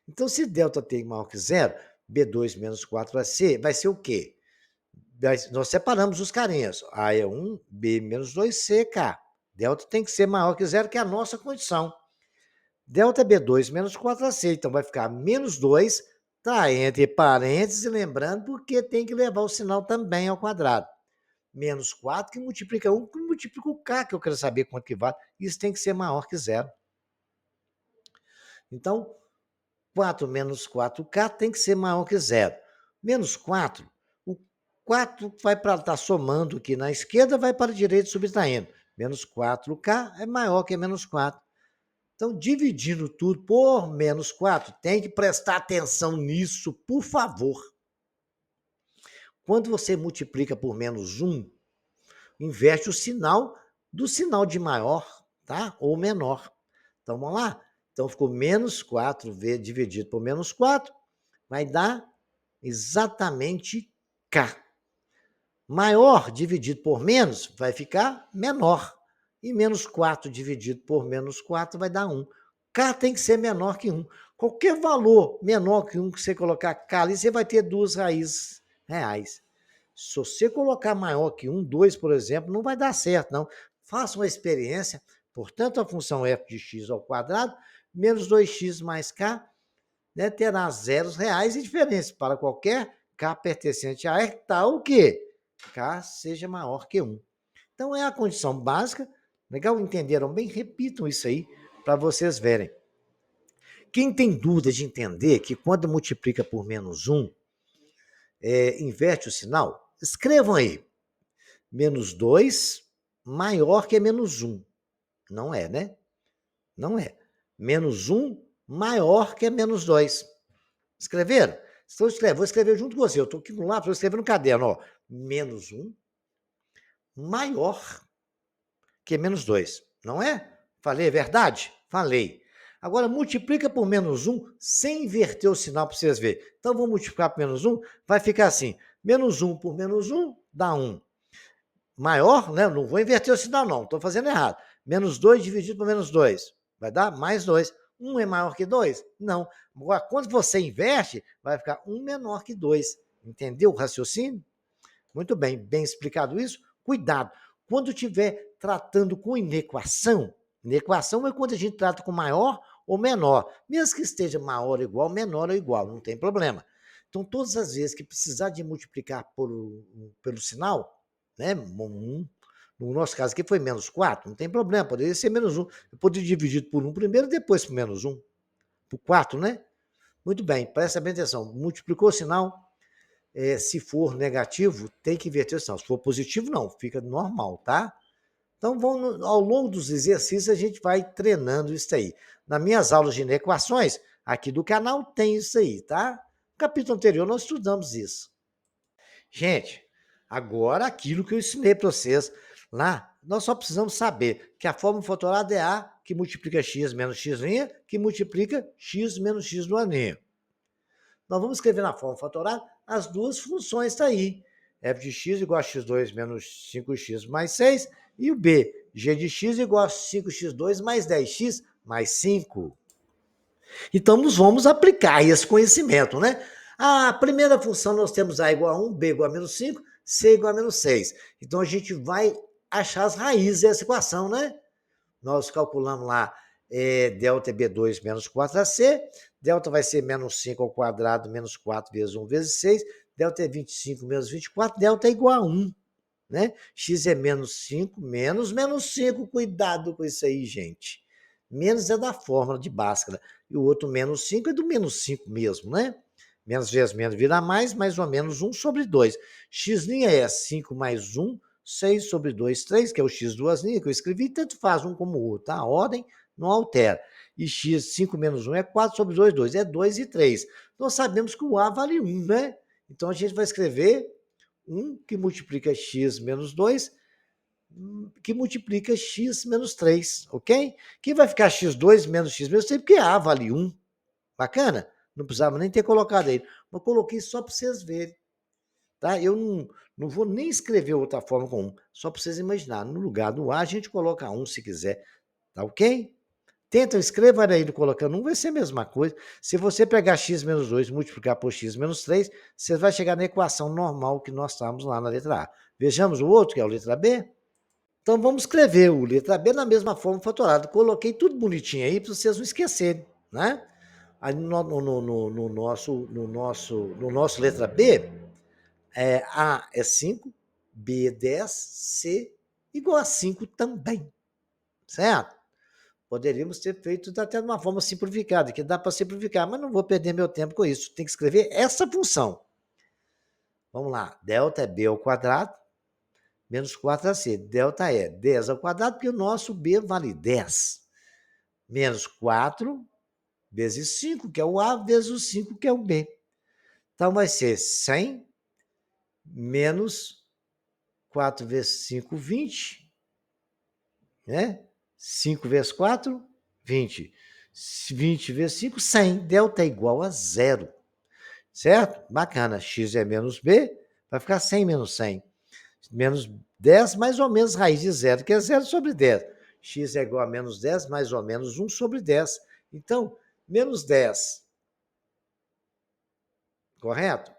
Então, se delta tem maior que zero, B2 menos 4 vai ser o quê? Nós separamos os carinhas. A é 1, B menos 2, C, K. Delta tem que ser maior que zero, que é a nossa condição. Delta é B2 menos 4AC, então vai ficar menos 2, tá entre parênteses, lembrando, porque tem que levar o sinal também ao quadrado. Menos 4 que multiplica 1, que multiplica o K, que eu quero saber quanto que vale. Isso tem que ser maior que zero. Então, 4 menos 4K tem que ser maior que zero. Menos 4, o 4 vai para estar somando aqui na esquerda, vai para a direita subtraindo. Menos 4K é maior que menos 4. Então, dividindo tudo por menos 4, tem que prestar atenção nisso, por favor. Quando você multiplica por menos 1, inverte o sinal do sinal de maior, tá? Ou menor. Então, vamos lá? Então, ficou menos 4 dividido por menos 4, vai dar exatamente K. Maior dividido por menos vai ficar menor. E menos 4 dividido por menos 4 vai dar 1. K tem que ser menor que 1. Qualquer valor menor que 1 que você colocar K ali, você vai ter duas raízes reais. Se você colocar maior que 1, 2, por exemplo, não vai dar certo, não. Faça uma experiência. Portanto, a função f de x ao quadrado menos 2x mais k, né, terá zeros reais e diferentes para qualquer k pertencente a R, tal que k seja maior que 1. Então, é a condição básica. Legal? Entenderam bem? Repitam isso aí para vocês verem. Quem tem dúvida de entender que quando multiplica por menos 1, inverte o sinal, escrevam aí. Menos 2 maior que menos 1. Não é, né? Não é. Menos 1 maior que menos 2. Escreveram? Vou escrever junto com você. Eu estou aqui no lápis, vou escrever no caderno. Ó. Menos 1 maior que menos 2. Não é? Falei a verdade? Falei. Agora, multiplica por menos 1 sem inverter o sinal para vocês verem. Então, vou multiplicar por menos 1, vai ficar assim. Menos 1 por menos 1 dá 1. Maior, né? Não vou inverter o sinal, não. Estou fazendo errado. Menos 2 dividido por menos 2. Vai dar mais 2. 1 é maior que 2? Não. Agora, quando você inverte, vai ficar 1 menor que 2. Entendeu o raciocínio? Muito bem. Bem explicado isso? Cuidado. Quando estiver tratando com inequação é quando a gente trata com maior ou menor. Mesmo que esteja maior ou igual, menor ou igual, não tem problema. Então, todas as vezes que precisar de multiplicar pelo sinal, né? No nosso caso aqui foi menos 4, não tem problema, poderia ser menos 1. Eu poderia dividir por 1 primeiro e depois por menos 1. Por 4, né? Muito bem, presta bem atenção. Multiplicou o sinal, se for negativo, tem que inverter o sinal. Se for positivo, não, fica normal, tá? Então, ao longo dos exercícios, a gente vai treinando isso aí. Nas minhas aulas de equações, aqui do canal, tem isso aí, tá? No capítulo anterior, nós estudamos isso. Gente, agora aquilo que eu ensinei para vocês lá, nós só precisamos saber que a fórmula fatorada é A, que multiplica x menos x', que multiplica x menos x no aninho. Nós vamos escrever na fórmula fatorada as duas funções tá aí. f de x igual a x2 menos 5x mais 6 e o b, g de x igual a 5x2 mais 10x mais 5. Então, nós vamos aplicar esse conhecimento, né? A primeira função nós temos A igual a 1, B igual a menos 5, C igual a menos 6. Então, a gente vai achar as raízes dessa equação, né? Nós calculamos lá delta é B2 menos 4AC, delta vai ser menos 5 ao quadrado, menos 4 vezes 1 vezes 6, delta é 25 menos 24, delta é igual a 1. Né? X é menos 5, menos 5. Cuidado com isso aí, gente. Menos é da fórmula de Bhaskara. e o outro menos 5 é do menos 5 mesmo, né? Menos vezes menos vira mais ou menos 1 sobre 2. X' é 5 mais 1, 6 sobre 2, 3, que é o x duas linhas que eu escrevi, tanto faz um como o outro, tá? A ordem não altera. E x, 5 menos 1 é 4 sobre 2, 2. É 2 e 3. Nós sabemos que o A vale 1, né? Então, a gente vai escrever 1 que multiplica x menos 2, que multiplica x menos 3, ok? Que vai ficar x2 menos x menos 3, porque A vale 1. Bacana? Não precisava nem ter colocado aí. Mas coloquei só para vocês verem. Tá? Eu não vou nem escrever outra forma com 1, só para vocês imaginarem. No lugar do A, a gente coloca 1 se quiser. Tá ok? Tenta, escreva aí colocando 1, vai ser a mesma coisa. Se você pegar x menos 2 e multiplicar por x menos 3, você vai chegar na equação normal que nós estamos lá na letra A. Vejamos o outro, que é a letra B. Então, vamos escrever o letra B na mesma forma fatorada. Coloquei tudo bonitinho aí para vocês não esquecerem, né? Aí no nosso letra B, A é 5, B é 10, C igual a 5 também, certo? Poderíamos ter feito até de uma forma simplificada, que dá para simplificar, mas não vou perder meu tempo com isso. Tem que escrever essa função. Vamos lá, delta é B ao quadrado, menos 4AC. Delta é 10 ao quadrado, porque o nosso B vale 10. Menos 4 vezes 5, que é o A, vezes o 5, que é o B. Então, vai ser 100 menos 4 vezes 5, 20. Né? 5 vezes 4, 20. 20 vezes 5, 100. Delta é igual a zero. Certo? Bacana. X é menos B, vai ficar 100 menos 100. Menos 10, mais ou menos raiz de zero, que é 0 sobre 10. X é igual a menos 10, mais ou menos 1 sobre 10. Então, menos 10, correto?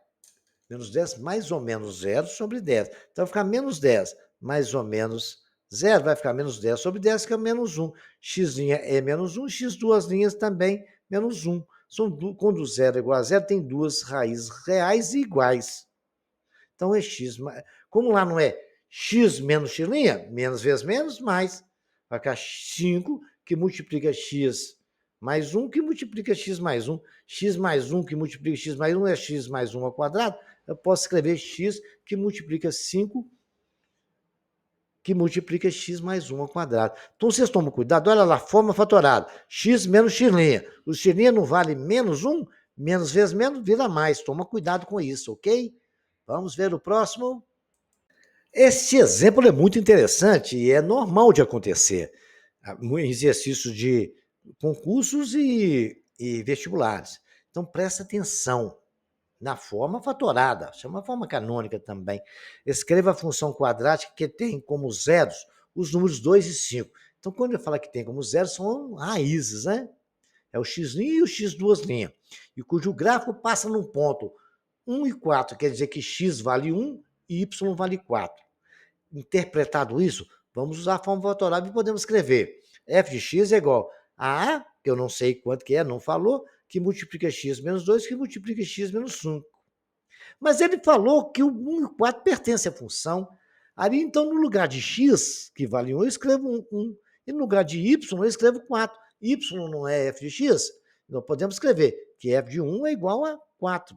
Menos 10, mais ou menos 0 sobre 10. Então, vai ficar menos 10, mais ou menos 0, vai ficar menos 10 sobre 10, que é menos 1. X' é menos 1, x duas linhas também menos 1. Quando o 0 é igual a 0, tem duas raízes reais e iguais. Então, é x. Como lá não é x menos x', menos vezes menos, mais. Vai ficar 5, que multiplica x mais 1, que multiplica x mais 1. X mais 1, que multiplica x mais 1, é x mais 1 ao quadrado. Eu posso escrever x, que multiplica 5, que multiplica x mais 1 ao quadrado. Então, vocês tomam cuidado. Olha lá, forma fatorada. X menos x'. O x' não vale menos 1? Menos vezes menos vira mais. Toma cuidado com isso, ok? Vamos ver o próximo. Este exemplo é muito interessante e é normal de acontecer em exercícios de concursos e vestibulares. Então, presta atenção na forma fatorada, chama forma canônica também. Escreva a função quadrática que tem como zeros os números 2 e 5. Então, quando eu falo que tem como zeros, são raízes, né? É o x' e o x duas linhas, e cujo gráfico passa num ponto 1 e 4, quer dizer que x vale 1 e y vale 4. Interpretado isso, vamos usar a forma fatorada e podemos escrever f de x é igual a A, que eu não sei quanto que é, não falou, que multiplica x menos 2, que multiplica x menos 5. Mas ele falou que o 1 e 4 pertencem à função. Ali, então, no lugar de x, que vale 1, eu escrevo 1. E no lugar de y, eu escrevo 4. Y não é f de x? Então, podemos escrever que f de 1 é igual a 4.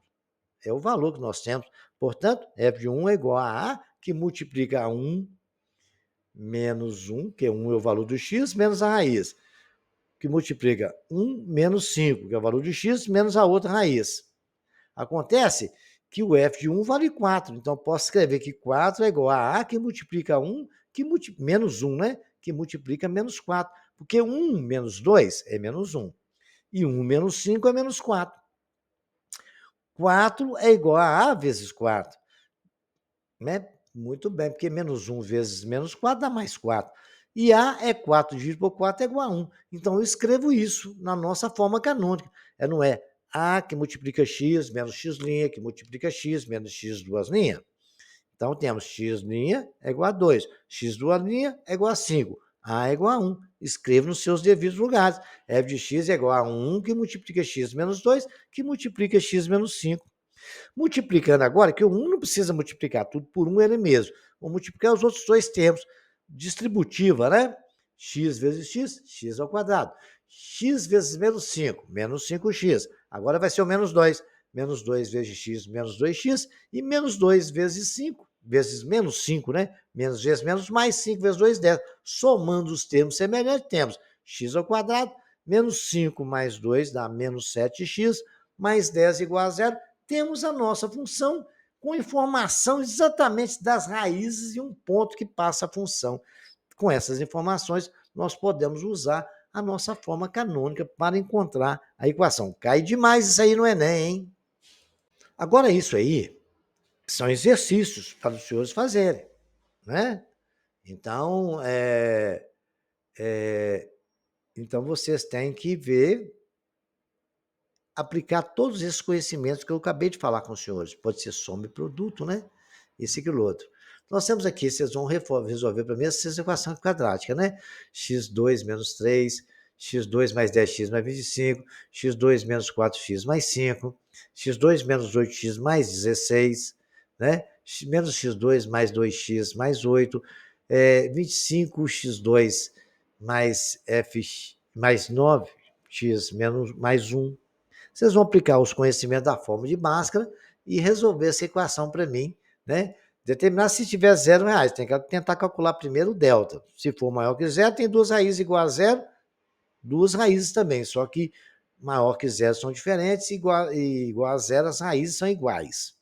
É o valor que nós temos. Portanto, f de 1 é igual a A, que multiplica 1 menos 1, que é 1 é o valor do x, menos a raiz, que multiplica 1 menos 5, que é o valor de x, menos a outra raiz. Acontece que o f de 1 vale 4, então posso escrever que 4 é igual a que multiplica 1, menos 1, né? Que multiplica menos 4, porque 1 menos 2 é menos 1, e 1 menos 5 é menos 4. 4 é igual a vezes 4, né? Muito bem, porque menos 1 vezes menos 4 dá mais 4. E A é 4 dividido por 4 é igual a 1. Então, eu escrevo isso na nossa forma canônica. Não é A que multiplica x menos x', que multiplica x menos x duas linhas. Então, temos x' é igual a 2, x duas linhas é igual a 5, A é igual a 1. Escreva nos seus devidos lugares. F de x é igual a 1 que multiplica x menos 2, que multiplica x menos 5. Multiplicando agora, que o 1 não precisa multiplicar tudo por 1 ele mesmo. Vou multiplicar os outros dois termos. Distributiva, né? X vezes x, x ao quadrado. x vezes menos 5, menos 5x. Agora vai ser o menos 2 vezes x, menos 2x, e menos 2 vezes 5, vezes menos 5, né? Menos vezes menos, mais 5 vezes 2, 10. Somando os termos semelhantes, temos x ao quadrado, menos 5 mais 2 dá menos 7x, mais 10 igual a zero. Temos a nossa função com informação exatamente das raízes e um ponto que passa a função. Com essas informações, nós podemos usar a nossa forma canônica para encontrar a equação. Cai demais isso aí no Enem, hein? Agora, isso aí são exercícios para os senhores fazerem, né? Então, então vocês têm que ver, aplicar todos esses conhecimentos que eu acabei de falar com os senhores. Pode ser soma e produto, né? Isso e aquilo outro. Nós temos aqui, vocês vão resolver para mim essa equação quadrática, né? x2 menos 3, x2 mais 10x mais 25, x2 menos 4x mais 5, x2 menos 8x mais 16, né? Menos x2 mais 2x mais 8, 25x2 mais f mais 9x menos mais 1. Vocês vão aplicar os conhecimentos da fórmula de Bhaskara e resolver essa equação para mim, né? Determinar se tiver R$0, tem que tentar calcular primeiro o delta. Se for maior que zero, tem duas raízes igual a zero, duas raízes também, só que maior que zero são diferentes, igual a zero as raízes são iguais.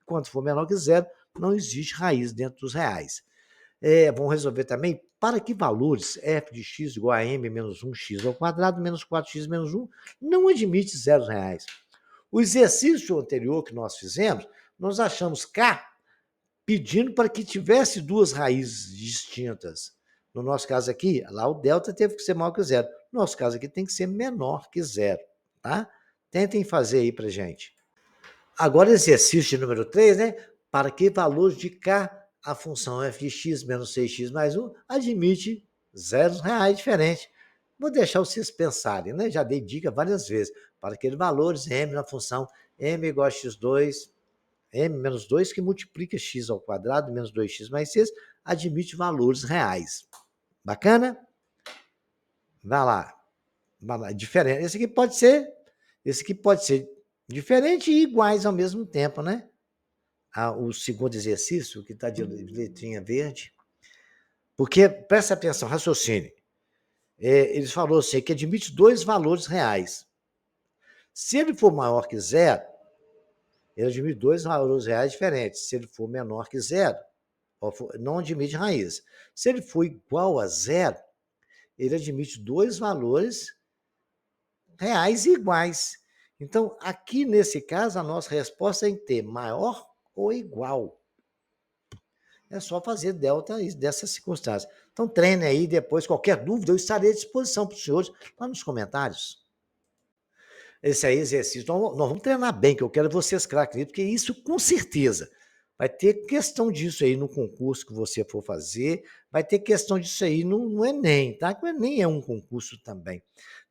Quando for menor que zero, não existe raiz dentro dos reais. Vamos resolver também para que valores f de x igual a m menos 1x ao quadrado menos 4x menos 1 não admite R$0. O exercício anterior que nós fizemos, nós achamos k pedindo para que tivesse duas raízes distintas. No nosso caso aqui, lá o delta teve que ser maior que zero. No nosso caso aqui tem que ser menor que zero, tá? Tentem fazer aí para gente. Agora, exercício número 3, né? Para que valores de k a função f de x menos 6x mais 1 admite R$0 diferente. Vou deixar vocês pensarem, né? Já dei dica várias vezes. Para aqueles valores, m na função m igual a x2, m menos 2 que multiplica x ao quadrado menos 2x mais 6, admite valores reais. Bacana? Vai lá. Diferente. Esse aqui pode ser diferente e iguais ao mesmo tempo, né? O segundo exercício, que está de letrinha verde. Porque, presta atenção, raciocínio. Eles falaram assim, que admite dois valores reais. Se ele for maior que zero, ele admite dois valores reais diferentes. Se ele for menor que zero, não admite raiz. Se ele for igual a zero, ele admite dois valores reais iguais. Então, aqui nesse caso, a nossa resposta é em ter maior ou igual. É só fazer delta dessas circunstâncias. Então, treine aí, depois, qualquer dúvida, eu estarei à disposição para os senhores lá nos comentários. Esse aí, exercício, nós vamos treinar bem, que eu quero vocês craques, porque isso, com certeza, vai ter questão disso aí no concurso que você for fazer, vai ter questão disso aí no Enem, tá? Que o Enem é um concurso também.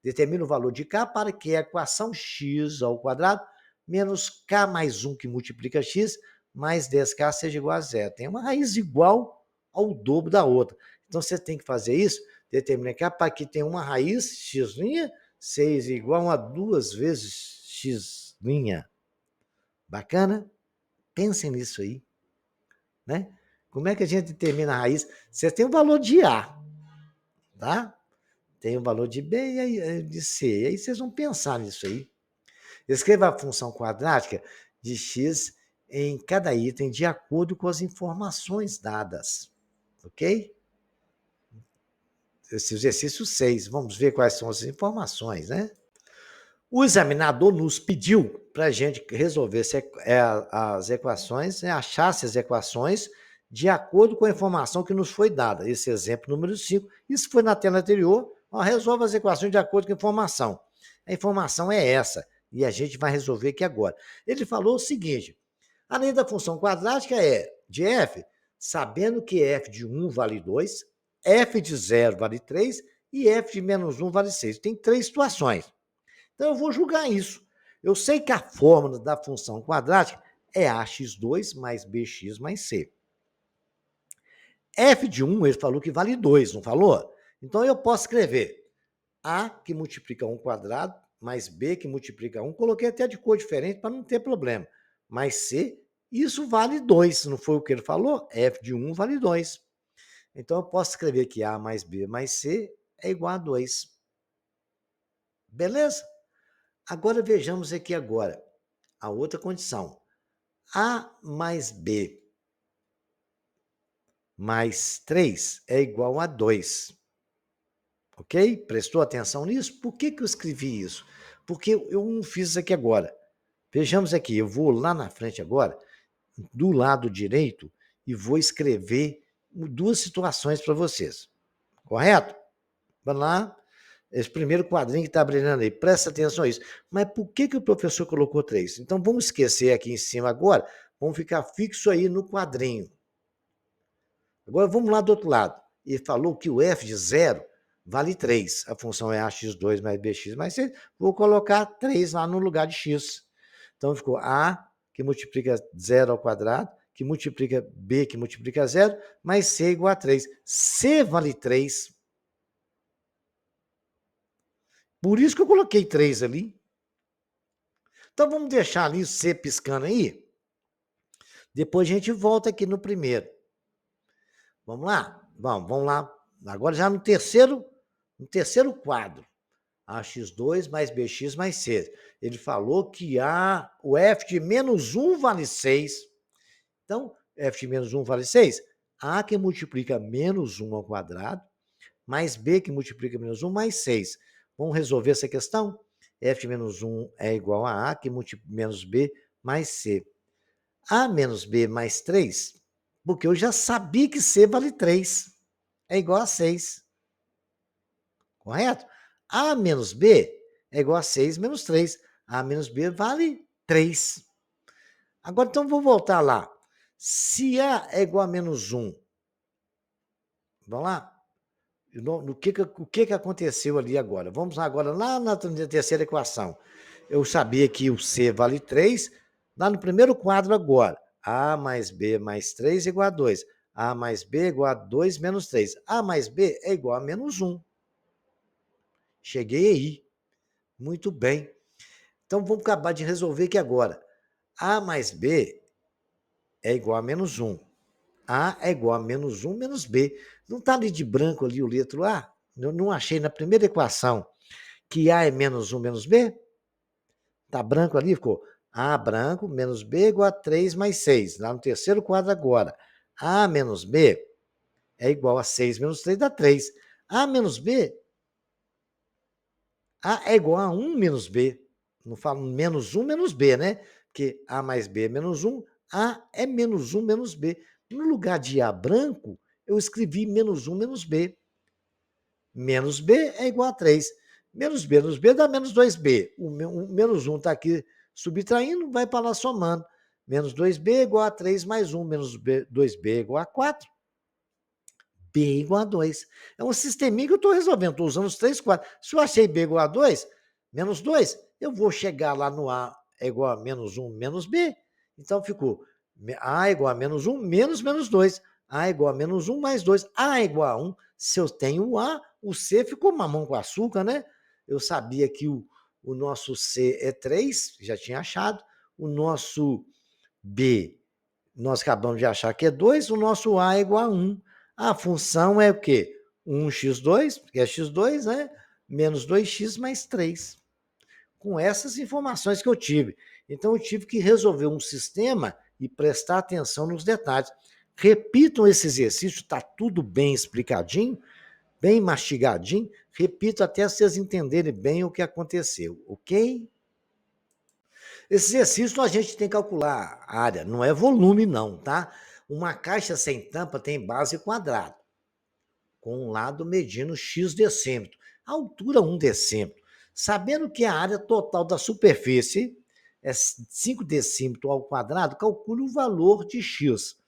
Determina o valor de k para que a equação x ao quadrado menos k mais 1 que multiplica x mais 10k seja igual a zero. Tem uma raiz igual ao dobro da outra. Então, você tem que fazer isso, determina k para que tenha uma raiz, x', 6 igual a 2 vezes x'. Bacana? Pensem nisso aí, né? Como é que a gente determina a raiz? Você tem o valor de A, tá? Tem o valor de B e de C. E aí vocês vão pensar nisso aí. Escreva a função quadrática de x em cada item de acordo com as informações dadas, ok? Esse exercício 6. Vamos ver quais são as informações, né? O examinador nos pediu para a gente resolver as equações, achasse as equações de acordo com a informação que nos foi dada. Esse exemplo número 5, isso foi na tela anterior, resolva as equações de acordo com a informação. A informação é essa, e a gente vai resolver aqui agora. Ele falou o seguinte, além da função quadrática de f, sabendo que f de 1 vale 2, f de 0 vale 3 e f de menos 1 vale 6. Tem três situações. Então, eu vou julgar isso. Eu sei que a fórmula da função quadrática é ax2 mais bx mais c. F de 1, ele falou que vale 2, não falou? Então, eu posso escrever A que multiplica 1 quadrado, mais B que multiplica 1. Coloquei até de cor diferente para não ter problema. Mais C, isso vale 2. Não foi o que ele falou? F de 1 vale 2. Então, eu posso escrever que A mais B mais C é igual a 2. Beleza? Agora, vejamos aqui agora a outra condição. A mais B mais 3 é igual a 2. Ok? Prestou atenção nisso? Por que eu escrevi isso? Porque eu não fiz isso aqui agora. Vejamos aqui, eu vou lá na frente agora, do lado direito, e vou escrever duas situações para vocês. Correto? Vamos lá. Esse primeiro quadrinho que está brilhando aí, presta atenção a isso. Mas por que o professor colocou 3? Então, vamos esquecer aqui em cima agora, vamos ficar fixo aí no quadrinho. Agora, vamos lá do outro lado. Ele falou que o f de 0 vale 3. A função é ax2 mais bx mais c. Vou colocar 3 lá no lugar de x. Então, ficou a, que multiplica 0 ao quadrado, que multiplica b, que multiplica 0, mais c igual a 3. C vale 3. Por isso que eu coloquei 3 ali. Então, vamos deixar ali o C piscando aí. Depois a gente volta aqui no primeiro. Vamos lá? Vamos lá. Agora já no terceiro quadro. Ax2 mais bx mais c. Ele falou que o f de menos 1 vale 6. Então, f de menos 1 vale 6. A que multiplica menos 1 ao quadrado, mais b que multiplica menos 1 mais 6. Vamos resolver essa questão? F de menos 1 é igual a que multiplica menos b mais c. A menos b mais 3, porque eu já sabia que c vale 3. É igual a 6. Correto? A menos b é igual a 6 menos 3. A menos b vale 3. Agora, então, vou voltar lá. Se A é igual a menos 1, vamos lá? O que aconteceu ali agora? Vamos agora lá na terceira equação. Eu sabia que o C vale 3. Lá no primeiro quadro agora. A mais B mais 3 é igual a 2. A mais B é igual a 2 menos 3. A mais B é igual a menos 1. Cheguei aí. Muito bem. Então, vamos acabar de resolver aqui agora. A mais B é igual a menos 1. A é igual a menos 1 menos B. Não está ali de branco ali o letra A? Eu não achei na primeira equação que A é menos 1 menos B? Está branco ali? Ficou A branco menos B igual a 3 mais 6. Lá no terceiro quadro agora. A menos B é igual a 6 menos 3 dá 3. A menos B, A é igual a 1 menos B. Não falo menos 1 menos B, né? Porque A mais B é menos 1, A é menos 1 menos B. No lugar de A branco, eu escrevi menos 1 menos B. Menos B é igual a 3. Menos B dá menos 2B. O menos 1 está aqui subtraindo, vai para lá somando. Menos 2B é igual a 3 mais 1. Menos 2B é igual a 4. B é igual a 2. É um sisteminha que eu estou resolvendo. Estou usando os 3 quadros. Se eu achei B igual a 2, menos 2, eu vou chegar lá no A é igual a menos 1 menos B. Então ficou A é igual a menos 1 menos menos 2. A é igual a menos 1 mais 2. A é igual a 1. Se eu tenho o A, o C ficou mamão com açúcar, né? Eu sabia que o nosso C é 3, já tinha achado. O nosso B, nós acabamos de achar que é 2. O nosso A é igual a 1. A função é o quê? 1x2, que é x2, né? Menos 2x mais 3. Com essas informações que eu tive. Então, eu tive que resolver um sistema e prestar atenção nos detalhes. Repitam esse exercício, está tudo bem explicadinho, bem mastigadinho. Repito até vocês entenderem bem o que aconteceu, ok? Esse exercício a gente tem que calcular a área, não é volume não, tá? Uma caixa sem tampa tem base quadrada, com um lado medindo x decímetro, a altura 1 decímetro. Sabendo que a área total da superfície é 5 decímetros ao quadrado, calcule o valor de x.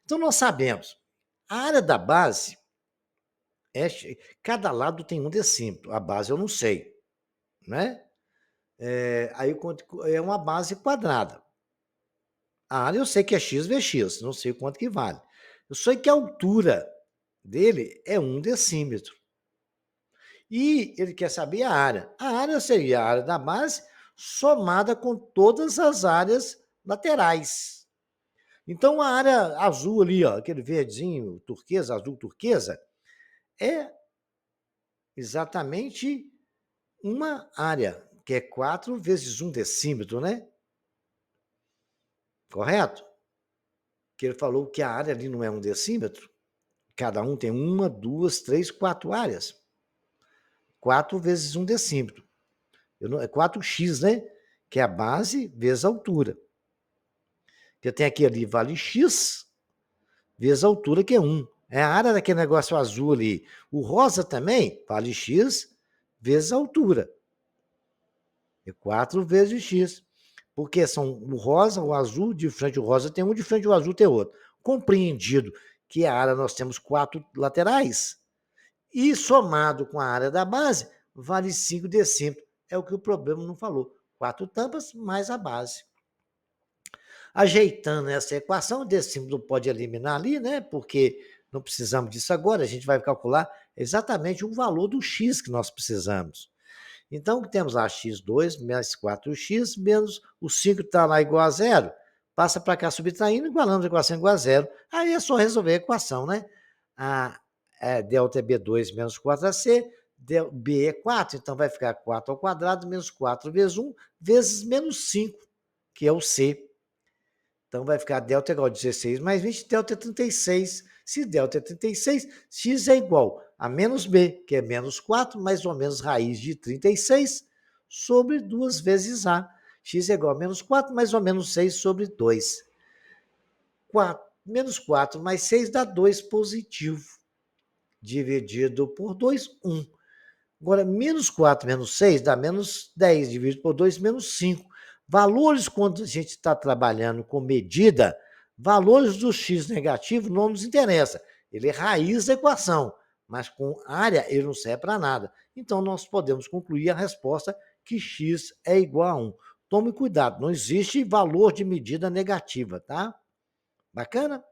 Então, nós sabemos, a área da base, cada lado tem 1 decímetro, a base eu não sei, né? Aí é uma base quadrada. A área eu sei que é x vezes x, não sei quanto que vale. Eu sei que a altura dele é 1 decímetro. E ele quer saber a área. A área seria a área da base somada com todas as áreas laterais. Então, a área azul ali, ó, aquele verdinho turquesa, azul turquesa, é exatamente uma área, que é 4 vezes 1 decímetro, né? Correto? Que ele falou que a área ali não é 1 decímetro. Cada um tem 1, 2, 3, 4 áreas. 4 vezes 1 decímetro. É 4x, né? Que é a base vezes a altura. Eu tenho aqui ali vale x vezes a altura, que é 1. É a área daquele negócio azul ali. O rosa também vale x vezes a altura. É 4 vezes x. Porque são o rosa, o azul, de frente ao rosa tem um, de frente ao azul tem outro. Compreendido que a área nós temos 4 laterais. E somado com a área da base, vale 5 decímetros. É o que o problema não falou. 4 tampas mais a base. Ajeitando essa equação, o decímetro pode eliminar ali, né? Porque não precisamos disso agora, a gente vai calcular exatamente o valor do x que nós precisamos. Então, temos lá x2 mais 4x menos o 5 está lá igual a zero. Passa para cá subtraindo, igualando a equação igual a zero. Aí é só resolver a equação, né? Delta é B2 menos 4AC, B é 4, então vai ficar 4 ao quadrado menos 4 vezes 1 vezes menos 5, que é o C. Então vai ficar delta igual a 16 mais 20, delta é 36. Se delta é 36, x é igual a menos b, que é menos 4, mais ou menos raiz de 36, sobre 2 vezes a. X é igual a menos 4, mais ou menos 6 sobre 2. Menos 4 mais 6 dá 2 positivo. Dividido por 2, 1. Agora, menos 4 menos 6 dá menos 10, dividido por 2, menos 5. Valores, quando a gente está trabalhando com medida, valores do x negativo não nos interessa. Ele é raiz da equação, mas com área ele não serve para nada. Então, nós podemos concluir a resposta que x é igual a 1. Tome cuidado, não existe valor de medida negativa, tá? Bacana?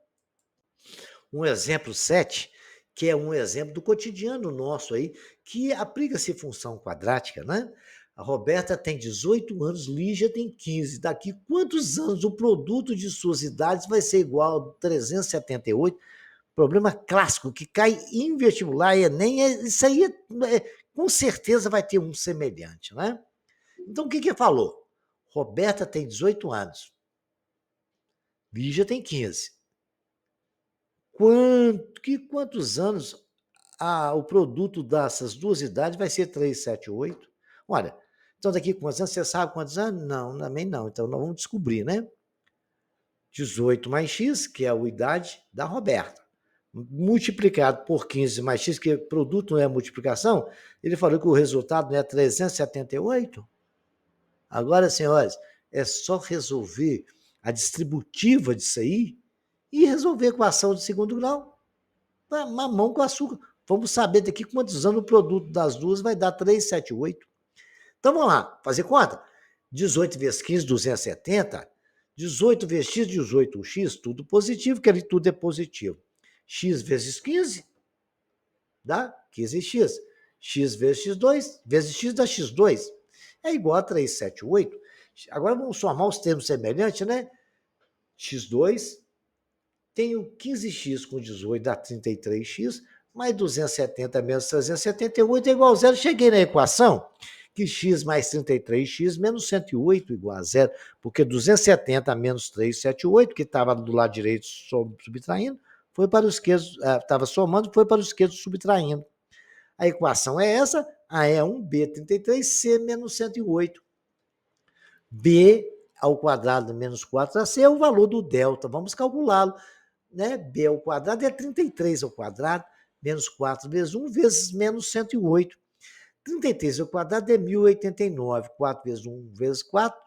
Um exemplo 7, que é um exemplo do cotidiano nosso aí, que aplica-se função quadrática, né? A Roberta tem 18 anos, Lígia tem 15. Daqui quantos anos o produto de suas idades vai ser igual a 378? Problema clássico que cai em vestibular, Enem, isso aí com certeza vai ter um semelhante, né? Então, o que falou? Roberta tem 18 anos, Lígia tem 15. Quantos anos o produto dessas duas idades vai ser 378? Olha, então daqui quantos anos? Você sabe quantos anos? Não, também não. Então nós vamos descobrir, né? 18 mais x, que é a idade da Roberta, multiplicado por 15 mais x, que produto não é multiplicação, ele falou que o resultado não é 378. Agora, senhores, é só resolver a distributiva disso aí e resolver a equação de segundo grau. Mamão com açúcar. Vamos saber daqui quantos anos o produto das duas vai dar 378. Então vamos lá, fazer conta. 18 vezes 15, 270. 18 vezes x, 18x, tudo positivo, que ali tudo é positivo. X vezes 15 dá 15x. X vezes x2 vezes x dá x2. É igual a 378. Agora vamos somar os termos semelhantes, né? x2 tenho 15x com 18 dá 33x, mais 270 menos 378 é igual a zero. Cheguei na equação que x mais 33x menos 108 igual a zero, porque 270 menos 378, que estava do lado direito subtraindo, foi para o esquerdo, estava somando, foi para o esquerdo subtraindo. A equação é essa, A é 1b33, C menos 108. B ao quadrado menos 4ac é o valor do delta, vamos calculá-lo. Né? B ao quadrado é 33 ao quadrado, menos 4 vezes 1, vezes menos 108. 33 ao quadrado é 1089. 4 vezes 1 vezes 4,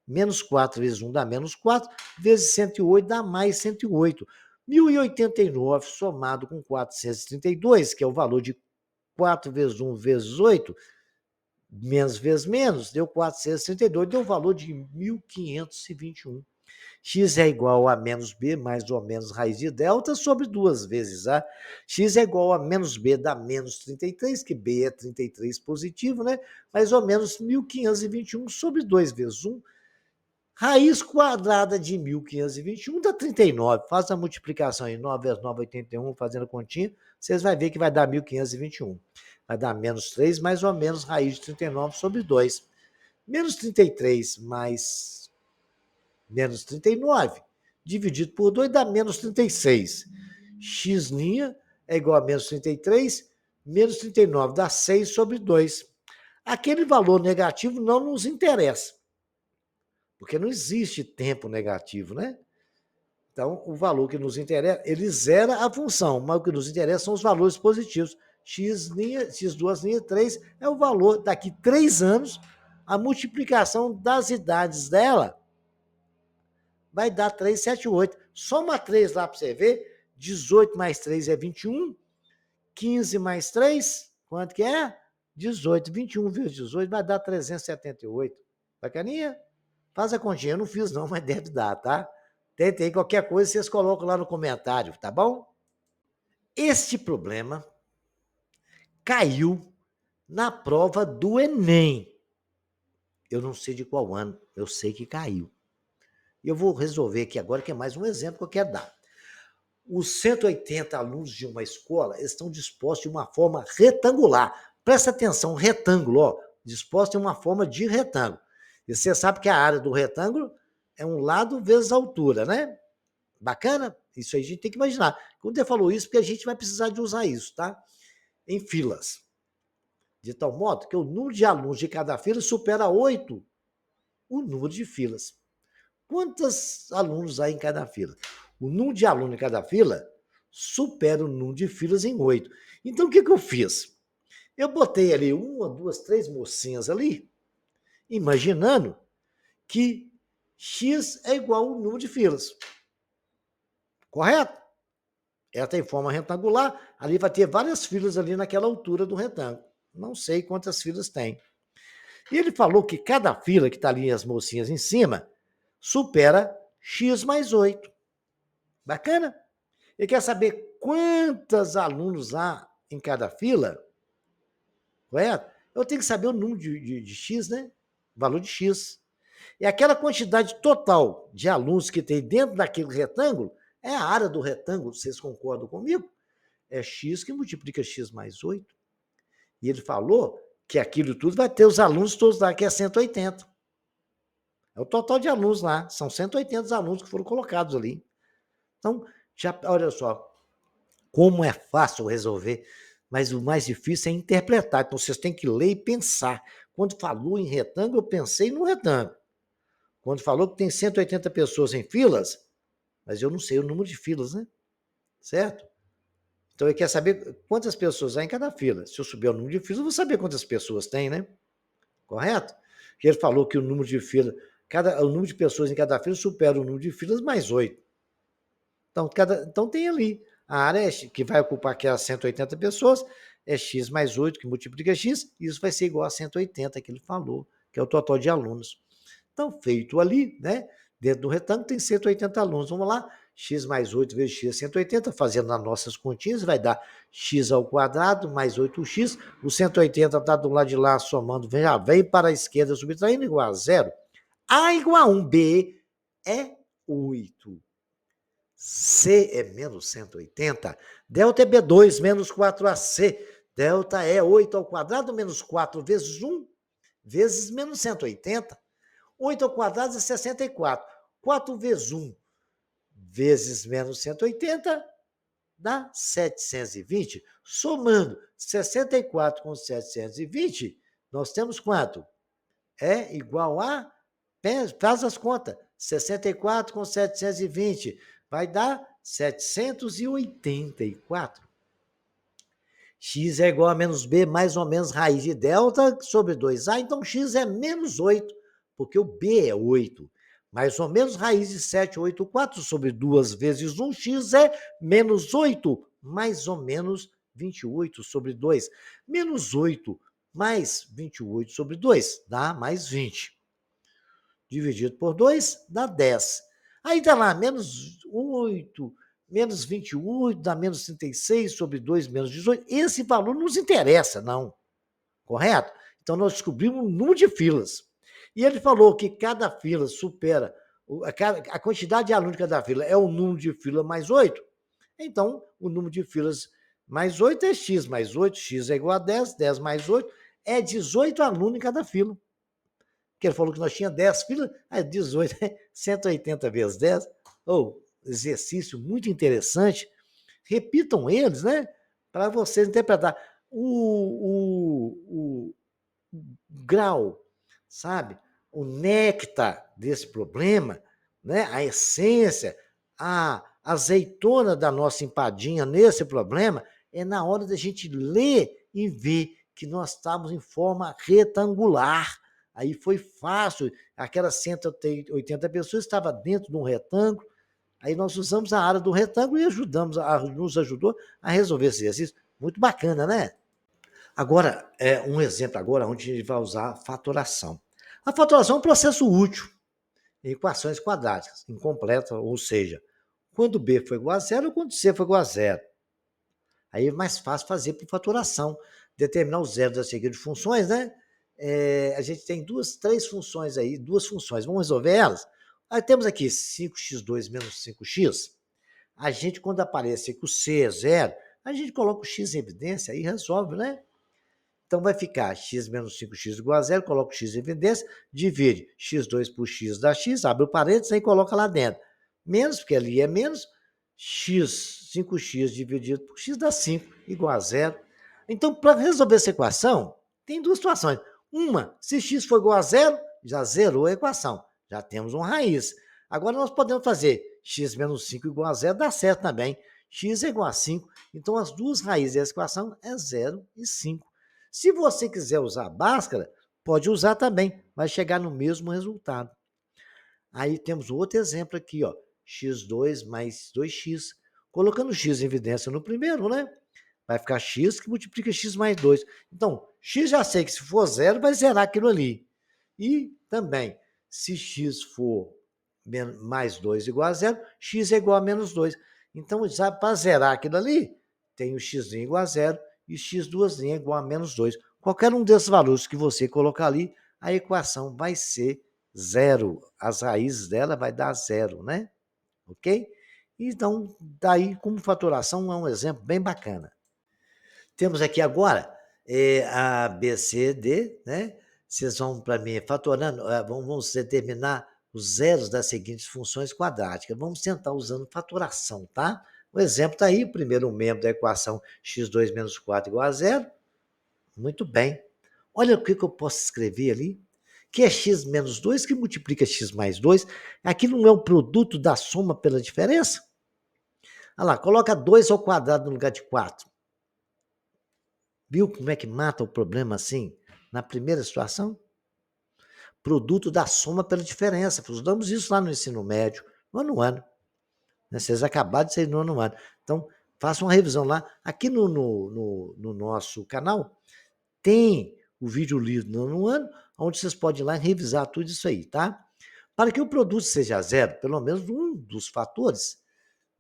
menos 4 vezes 1 dá menos 4, vezes 108 dá mais 108. 1089 somado com 432, que é o valor de 4 vezes 1 vezes 8, menos vezes menos, deu 432, deu o valor de 1521. X é igual a menos B mais ou menos raiz de delta sobre 2 vezes A. X é igual a menos B dá menos 33, que B é 33 positivo, né? Mais ou menos 1521 sobre 2 vezes 1. Raiz quadrada de 1521 dá 39. Faz a multiplicação aí, 9 vezes 9, 81, fazendo a continha, vocês vão ver que vai dar 1521. Vai dar menos 3 mais ou menos raiz de 39 sobre 2. Menos 33 mais menos 39, dividido por 2 dá menos 36. X' é igual a menos 33, menos 39 dá 6 sobre 2. Aquele valor negativo não nos interessa, porque não existe tempo negativo, né? Então, o valor que nos interessa, ele zera a função, mas o que nos interessa são os valores positivos. X', X2', 3 é o valor daqui 3 anos, a multiplicação das idades dela vai dar 378. Soma 3 lá para você ver. 18 mais 3 é 21. 15 mais 3, quanto que é? 18. 21 vezes 18 vai dar 378. Bacaninha? Faz a continha. Eu não fiz não, mas deve dar, tá? Tentei. Qualquer coisa vocês colocam lá no comentário, tá bom? Este problema caiu na prova do Enem. Eu não sei de qual ano, eu sei que caiu. E eu vou resolver aqui agora, que é mais um exemplo que eu quero dar. Os 180 alunos de uma escola estão dispostos de uma forma retangular. Presta atenção, retângulo, ó, disposto em uma forma de retângulo. E você sabe que a área do retângulo é um lado vezes a altura, né? Bacana? Isso aí a gente tem que imaginar. Quando ele falou isso, porque a gente vai precisar de usar isso, tá? Em filas. De tal modo que o número de alunos de cada fila supera 8 o número de filas. Quantos alunos há em cada fila? O número de alunos em cada fila supera o número de filas em 8. Então, o que eu fiz? Eu botei ali 1, 2, 3 mocinhas ali, imaginando que X é igual ao número de filas. Correto? Ela tem forma retangular, ali vai ter várias filas ali naquela altura do retângulo. Não sei quantas filas tem. E ele falou que cada fila que está ali as mocinhas em cima supera X mais 8. Bacana? Ele quer saber quantos alunos há em cada fila, correto? Eu tenho que saber o número de X, né? O valor de X. E aquela quantidade total de alunos que tem dentro daquele retângulo é a área do retângulo, vocês concordam comigo? É X que multiplica X mais 8. E ele falou que aquilo tudo vai ter os alunos todos lá, que é 180. É o total de alunos lá, são 180 alunos que foram colocados ali. Então, já, olha só, como é fácil resolver, mas o mais difícil é interpretar. Então, vocês têm que ler e pensar. Quando falou em retângulo, eu pensei no retângulo. Quando falou que tem 180 pessoas em filas, mas eu não sei o número de filas, né? Certo? Então, ele quer saber quantas pessoas há em cada fila. Se eu souber o número de filas, eu vou saber quantas pessoas tem, né? Correto? Ele falou que o número de filas, o número de pessoas em cada fila supera o número de filas mais 8. Então tem ali a área que vai ocupar aquelas 180 pessoas, é x mais 8, que multiplica x, e isso vai ser igual a 180 que ele falou, que é o total de alunos. Então, feito ali, né? Dentro do retângulo tem 180 alunos. Vamos lá, x mais 8 vezes x é 180, fazendo as nossas continhas, vai dar x ao quadrado mais 8x. O 180 está do lado de lá somando, já vem para a esquerda subtraindo, igual a zero. A igual a 1, B é 8. C é menos 180, delta é B2 menos 4AC, delta é 8 ao quadrado menos 4 vezes 1, vezes menos 180. 8 ao quadrado é 64. 4 vezes 1 vezes menos 180 dá 720. Somando 64 com 720, nós temos quanto? É igual a, faz as contas, 64 com 720 vai dar 784. X é igual a menos B mais ou menos raiz de delta sobre 2A, então X é menos 8, porque o B é 8. Mais ou menos raiz de 784 sobre 2 vezes 1, X é menos 8, mais ou menos 28 sobre 2. Menos 8 mais 28 sobre 2 dá mais 20. Dividido por 2 dá 10. Aí está lá, menos 8, menos 28, dá menos 36 sobre 2 menos 18. Esse valor não nos interessa, não. Correto? Então, nós descobrimos um número de filas. E ele falou que cada fila supera, a quantidade de alunos de cada fila é o número de fila mais 8. Então, o número de filas mais 8 é x mais 8, x é igual a 10, 10 mais 8 é 18 alunos em cada fila. Porque ele falou que nós tínhamos 10 filas, aí 18 é 180 vezes 10. Ou exercício muito interessante. Repitam eles, né? Para vocês interpretar. O grau, sabe? O néctar desse problema, né? A essência, a azeitona da nossa empadinha nesse problema é na hora da gente ler e ver que nós estávamos em forma retangular. Aí foi fácil, aquelas 180 pessoas estavam dentro de um retângulo, aí nós usamos a área do retângulo e nos ajudou a resolver esse exercício. Muito bacana, né? Agora, um exemplo agora onde a gente vai usar a fatoração. A fatoração é um processo útil em equações quadráticas, incompleta, ou seja, quando B foi igual a zero ou quando C foi igual a zero. Aí é mais fácil fazer por fatoração, determinar os zeros das seguintes funções, né? A gente tem três funções aí, duas funções. Vamos resolver elas? Aí temos aqui 5x2 menos 5x. A gente, quando aparece que o C é zero, a gente coloca o x em evidência e resolve, né? Então, vai ficar x menos 5x igual a zero, coloca o x em evidência, divide x2 por x dá x, abre o parênteses e coloca lá dentro. Menos, porque ali é menos, x, 5x dividido por x dá 5, igual a zero. Então, para resolver essa equação, tem duas situações. Uma, se x for igual a zero, já zerou a equação, já temos uma raiz. Agora, nós podemos fazer x menos 5 igual a zero, dá certo também. X é igual a 5, então as duas raízes dessa equação é 0 e 5. Se você quiser usar a Bhaskara, pode usar também, vai chegar no mesmo resultado. Aí temos outro exemplo aqui, ó, x2 mais 2x. Colocando x em evidência no primeiro, né? Vai ficar x que multiplica x mais 2. Então, x já sei que se for zero, vai zerar aquilo ali. E também, se x for mais 2 igual a zero, x é igual a menos 2. Então, para zerar aquilo ali, tem o x igual a zero e x2 é igual a menos 2. Qualquer um desses valores que você colocar ali, a equação vai ser zero. As raízes dela vai dar zero, né? Ok? Então, daí, como fatoração, é um exemplo bem bacana. Temos aqui agora A, B, C, D, né? Vocês vão para mim fatorando, vamos determinar os zeros das seguintes funções quadráticas. Vamos tentar usando fatoração, tá? O exemplo está aí, o primeiro membro da equação x2 menos 4 igual a zero. Muito bem. Olha o que eu posso escrever ali. Que é x menos 2 que multiplica x mais 2. Aqui não é o produto da soma pela diferença? Olha lá, coloca 2 ao quadrado no lugar de 4. Viu como é que mata o problema assim? Na primeira situação? Produto da soma pela diferença. Estudamos isso lá no ensino médio, no ano. Vocês acabaram de sair no ano. Então, façam uma revisão lá. Aqui no nosso canal, tem o vídeo livre no ano, onde vocês podem ir lá e revisar tudo isso aí, tá? Para que o produto seja zero, pelo menos um dos fatores,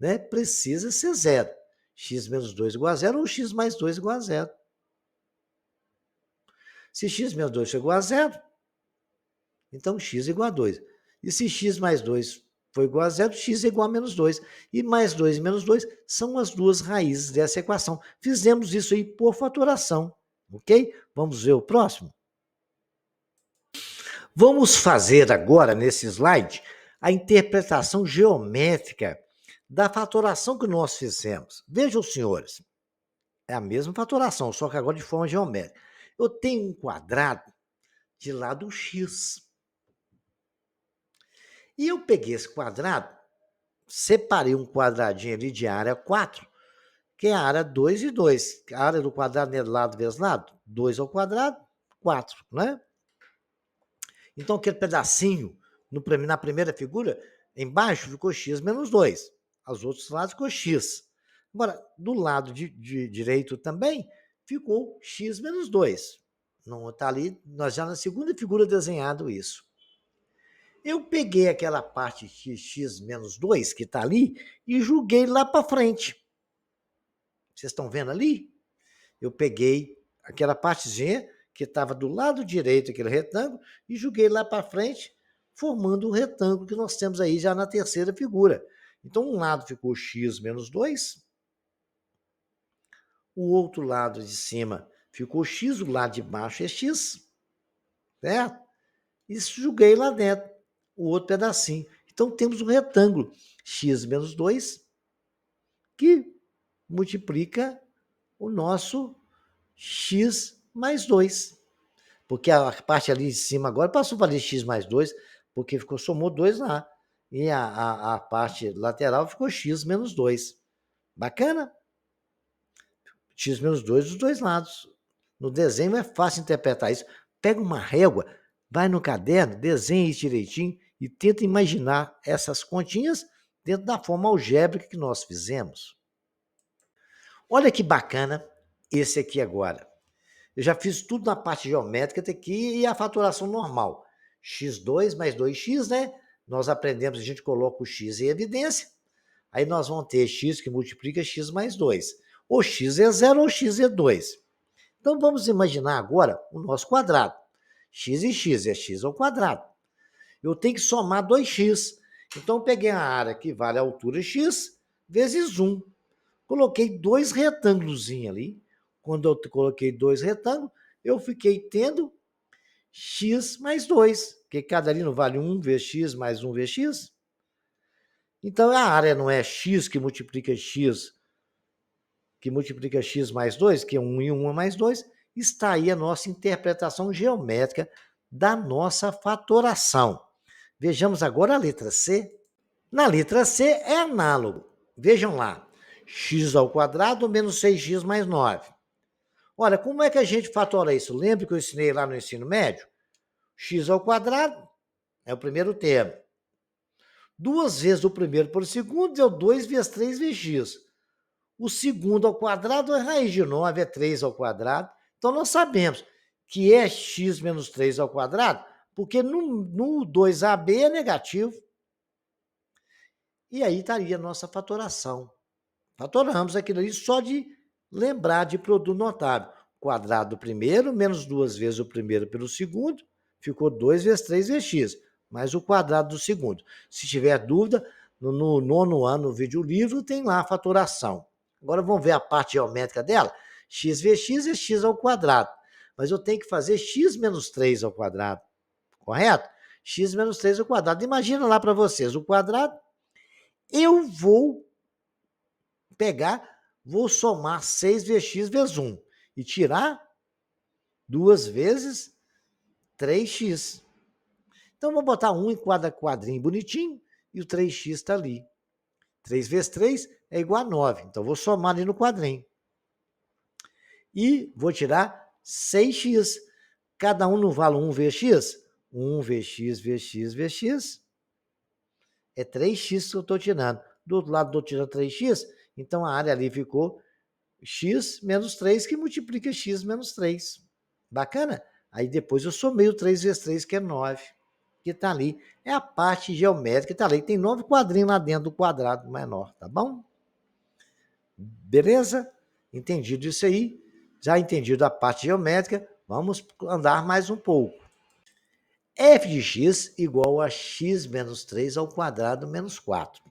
né, precisa ser zero. X menos 2 igual a zero ou x mais 2 igual a zero. Se x menos 2 for igual a zero, então x é igual a 2. E se x mais 2 for igual a zero, x é igual a menos 2. E mais 2 e menos 2 são as duas raízes dessa equação. Fizemos isso aí por fatoração, ok? Vamos ver o próximo? Vamos fazer agora, nesse slide, a interpretação geométrica da fatoração que nós fizemos. Vejam, senhores, é a mesma fatoração, só que agora de forma geométrica. Eu tenho um quadrado de lado x. E eu peguei esse quadrado, separei um quadradinho ali de área 4, que é a área 2 e 2. A área do quadrado é lado vezes lado, 2 ao quadrado, 4, né? Então, aquele pedacinho, na primeira figura, embaixo ficou x menos 2. Aos outros lados ficou x. Agora, do lado de direito também, ficou x menos 2. Não está ali, nós já na segunda figura desenhado isso. Eu peguei aquela parte de x menos 2 que está ali e joguei lá para frente. Vocês estão vendo ali? Eu peguei aquela partezinha que estava do lado direito, aquele retângulo, e joguei lá para frente, formando o retângulo que nós temos aí já na terceira figura. Então, um lado ficou x menos 2, o outro lado de cima ficou x, o lado de baixo é x, certo? E joguei lá dentro o outro pedacinho. Então, temos um retângulo x menos 2 que multiplica o nosso x mais 2. Porque a parte ali de cima agora passou para ali x mais 2, porque somou 2 lá. E a parte lateral ficou x menos 2. Bacana? X menos 2 dos dois lados. No desenho é fácil interpretar isso. Pega uma régua, vai no caderno, desenha isso direitinho e tenta imaginar essas continhas dentro da forma algébrica que nós fizemos. Olha que bacana esse aqui agora. Eu já fiz tudo na parte geométrica até aqui e a faturação normal. x2 mais 2x, né? Nós aprendemos, a gente coloca o x em evidência. Aí nós vamos ter x que multiplica x mais 2. Ou x é 0 ou x é 2. Então vamos imaginar agora o nosso quadrado. X e x é x ao quadrado. Eu tenho que somar 2x. Então eu peguei a área que vale a altura x vezes 1. Coloquei dois retângulos ali. Quando eu coloquei dois retângulos, eu fiquei tendo x mais 2, porque cada ali não vale 1 vezes x mais 1 vezes x. Então a área não é x que multiplica x mais 2, que é 1 e 1 é mais 2, está aí a nossa interpretação geométrica da nossa fatoração. Vejamos agora a letra C. Na letra C é análogo. Vejam lá, x ao quadrado menos 6x mais 9. Olha, como é que a gente fatora isso? Lembra que eu ensinei lá no ensino médio? X ao quadrado é o primeiro termo. 2 vezes o primeiro por segundo deu 2 vezes 3 vezes x. O segundo ao quadrado é raiz de 9, é 3 ao quadrado. Então, nós sabemos que é x menos 3 ao quadrado, porque no 2AB é negativo. E aí estaria a nossa fatoração. Fatoramos aquilo ali só de lembrar de produto notável. Quadrado do primeiro, menos 2 vezes o primeiro pelo segundo, ficou 2 vezes 3 vezes x, mais o quadrado do segundo. Se tiver dúvida, no nono ano, no vídeo livro, tem lá a fatoração. Agora vamos ver a parte geométrica dela. X vezes x é x ao quadrado. Mas eu tenho que fazer x menos 3 ao quadrado. Correto? X menos 3 ao quadrado. Imagina lá para vocês o quadrado. Eu vou vou somar 6 vezes x vezes 1 e tirar 2 vezes 3x. Então, vou botar 1 em cada quadrinho bonitinho e o 3x está ali. 3 vezes 3 é igual a 9. Então, vou somar ali no quadrinho. E vou tirar 6x. Cada um não vale 1 vezes x? 1 vezes x vezes x vezes x. É 3x que eu estou tirando. Do outro lado, estou tirando 3x. Então, a área ali ficou x menos 3, que multiplica x menos 3. Bacana? Aí depois eu somei o 3 vezes 3, que é 9. Que está ali. É a parte geométrica que está ali. Tem 9 quadrinhos lá dentro do quadrado menor, tá bom? Beleza? Entendido isso aí? Já entendido a parte geométrica, vamos andar mais um pouco. F de x igual a x menos 3 ao quadrado menos 4.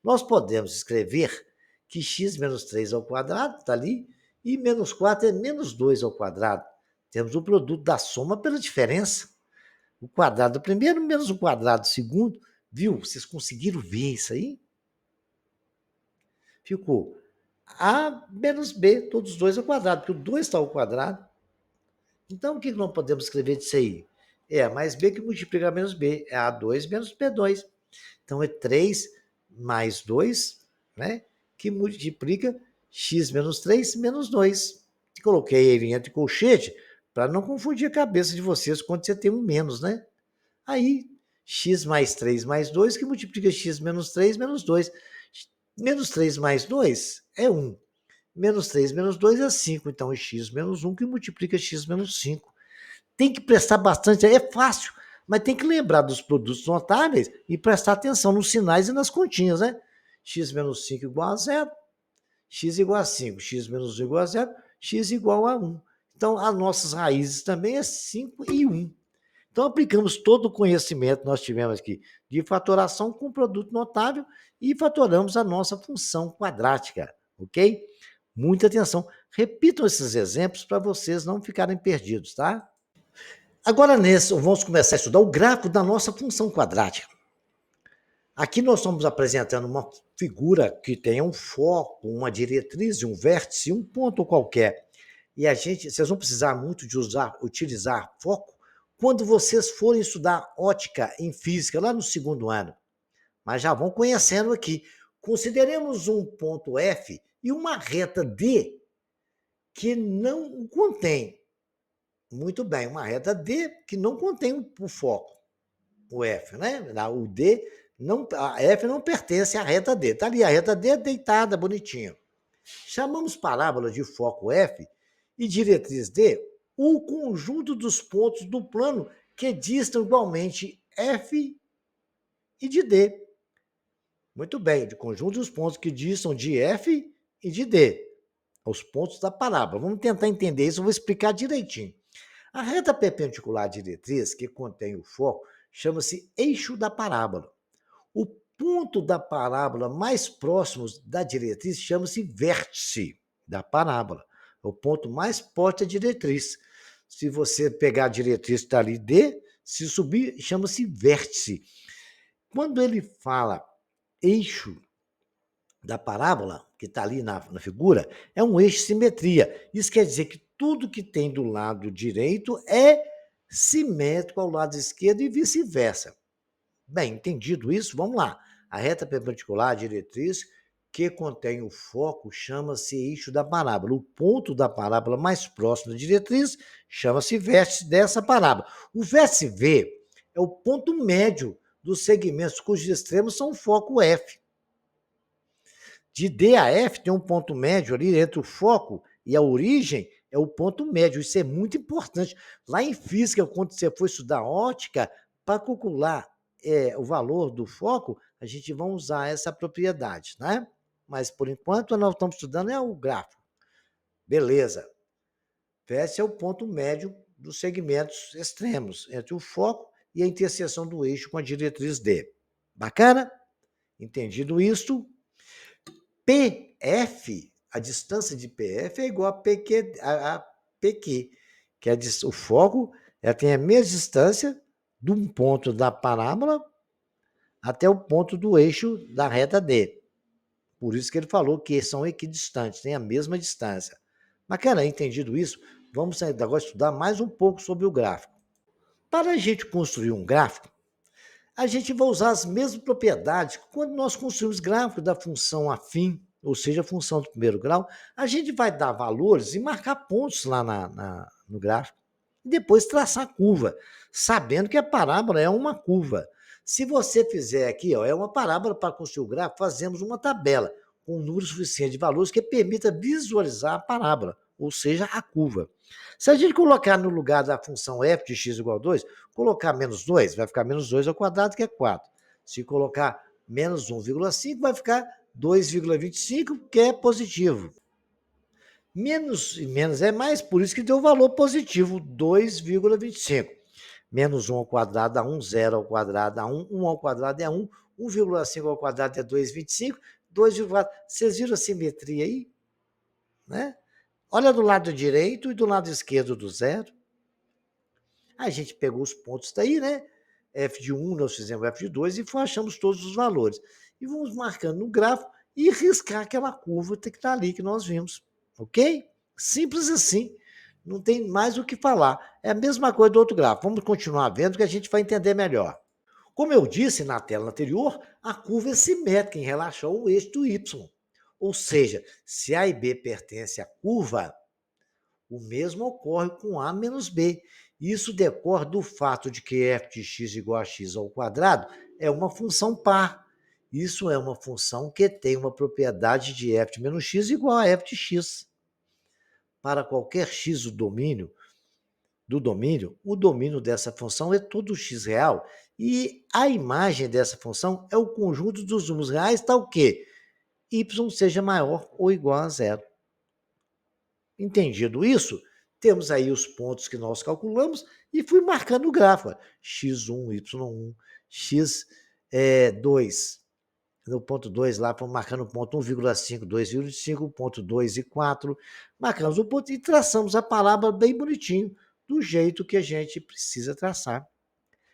Nós podemos escrever que x menos 3 ao quadrado está ali e menos 4 é menos 2 ao quadrado. Temos o produto da soma pela diferença. O quadrado do primeiro menos o quadrado do segundo. Viu? Vocês conseguiram ver isso aí? Ficou a menos b, todos os dois ao quadrado, porque o 2 está ao quadrado. Então, o que nós podemos escrever disso aí? É a mais b que multiplica menos b. É A2 menos B2. Então, é 3 mais 2, né? Que multiplica x menos 3 menos 2. Coloquei ele entre colchete para não confundir a cabeça de vocês quando você tem um menos, né? Aí, x mais 3 mais 2, que multiplica x menos 3 menos 2. Menos 3 mais 2 é 1. Menos 3 menos 2 é 5. Então, é x menos 1 que multiplica x menos 5. Tem que prestar bastante, é fácil. Mas tem que lembrar dos produtos notáveis e prestar atenção nos sinais e nas continhas, né? X menos 5 igual a zero, x igual a 5, x menos 1 igual a zero, x igual a 1. Então, as nossas raízes também é 5 e 1. Então, aplicamos todo o conhecimento que nós tivemos aqui de fatoração com produto notável e fatoramos a nossa função quadrática, ok? Muita atenção. Repitam esses exemplos para vocês não ficarem perdidos, tá? Agora, vamos começar a estudar o gráfico da nossa função quadrática. Aqui nós estamos apresentando uma figura que tem um foco, uma diretriz, um vértice, um ponto qualquer. E vocês vão precisar muito de utilizar foco quando vocês forem estudar ótica em física, lá no segundo ano. Mas já vão conhecendo aqui. Consideremos um ponto F e uma reta D que não contém. Muito bem, uma reta D que não contém o foco, o F, né? O D, a F não pertence à reta D. Está ali a reta D deitada, bonitinho. Chamamos parábola de foco F e diretriz D o conjunto dos pontos do plano que distam igualmente F e de D. Muito bem, de conjunto dos pontos que distam de F e de D. Os pontos da parábola. Vamos tentar entender isso, eu vou explicar direitinho. A reta perpendicular à diretriz, que contém o foco, chama-se eixo da parábola. O ponto da parábola mais próximo da diretriz chama-se vértice da parábola. O ponto mais próximo da diretriz. Se você pegar a diretriz que está ali, D, se subir, chama-se vértice. Quando ele fala eixo da parábola, que está ali na figura, é um eixo de simetria. Isso quer dizer que tudo que tem do lado direito é simétrico ao lado esquerdo e vice-versa. Bem, entendido isso, vamos lá. A reta perpendicular à diretriz que contém o foco chama-se eixo da parábola. O ponto da parábola mais próximo da diretriz chama-se vértice dessa parábola. O vértice V é o ponto médio dos segmentos cujos extremos são o foco F. De D a F tem um ponto médio ali entre o foco e a origem, é o ponto médio. Isso é muito importante. Lá em física, quando você for estudar ótica, para calcular o valor do foco, a gente vai usar essa propriedade, né? Mas, por enquanto, nós estamos estudando o gráfico. Beleza. Esse é o ponto médio dos segmentos extremos, entre o foco e a interseção do eixo com a diretriz D. Bacana? Entendido isso? PF, a distância de PF é igual a PQ, que é o foco tem a mesma distância de um ponto da parábola até o ponto do eixo da reta D. Por isso que ele falou que são equidistantes, têm a mesma distância. Bacana, entendido isso, vamos agora estudar mais um pouco sobre o gráfico. Para a gente construir um gráfico, a gente vai usar as mesmas propriedades que quando nós construímos gráfico da função afim, ou seja, a função do primeiro grau, a gente vai dar valores e marcar pontos lá no gráfico. E depois traçar a curva, sabendo que a parábola é uma curva. Se você fizer aqui, é uma parábola para construir o gráfico, fazemos uma tabela com um número suficiente de valores que permita visualizar a parábola, ou seja, a curva. Se a gente colocar no lugar da função f de x igual a 2, colocar menos 2, vai ficar menos 2 ao quadrado, que é 4. Se colocar menos 1,5, vai ficar 2,25, que é positivo. Menos e menos é mais, por isso que deu o valor positivo, 2,25. Menos 1 ao quadrado dá 1, 0 ao quadrado dá 1, 1 ao quadrado é 1, 1,5 ao quadrado é 2,25, 2,4. Vocês viram a simetria aí? Né? Olha do lado direito e do lado esquerdo do zero. A gente pegou os pontos daí, né? F de 1, nós fizemos F de 2 e achamos todos os valores. E vamos marcando no gráfico e riscar aquela curva que está ali que nós vimos. Ok? Simples assim. Não tem mais o que falar. É a mesma coisa do outro gráfico. Vamos continuar vendo que a gente vai entender melhor. Como eu disse na tela anterior, a curva é simétrica em relação ao eixo do y. Ou seja, se A e B pertencem à curva, o mesmo ocorre com A menos B. Isso decorre do fato de que f de x igual a x ao quadrado é uma função par. Isso é uma função que tem uma propriedade de f de menos x igual a f de x. Para qualquer x do domínio, do domínio, o domínio dessa função é todo x real e a imagem dessa função é o conjunto dos números reais, tal que y seja maior ou igual a zero. Entendido isso, temos aí os pontos que nós calculamos e fui marcando o gráfico. X1, Y1, X2, no ponto 2 lá, fomos marcando o ponto 1,5, 2,5, ponto 2 e 4, marcamos o ponto e traçamos a palavra bem bonitinho, do jeito que a gente precisa traçar.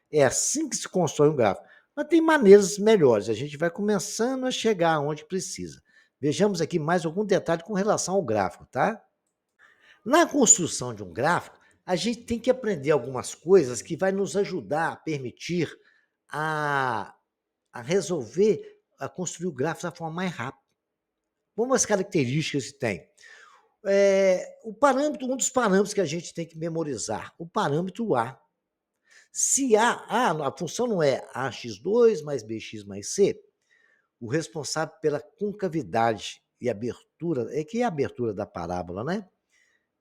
É assim que se constrói um gráfico. Mas tem maneiras melhores, a gente vai começando a chegar onde precisa. Vejamos aqui mais algum detalhe com relação ao gráfico, tá? Na construção de um gráfico, a gente tem que aprender algumas coisas que vai nos ajudar a permitir a, a resolver, a construir o gráfico da forma mais rápida. Como as características que tem? O parâmetro, um dos parâmetros que a gente tem que memorizar, o parâmetro A. Se a função não é ax2 mais bx mais c, o responsável pela concavidade e abertura, que é a abertura da parábola, né?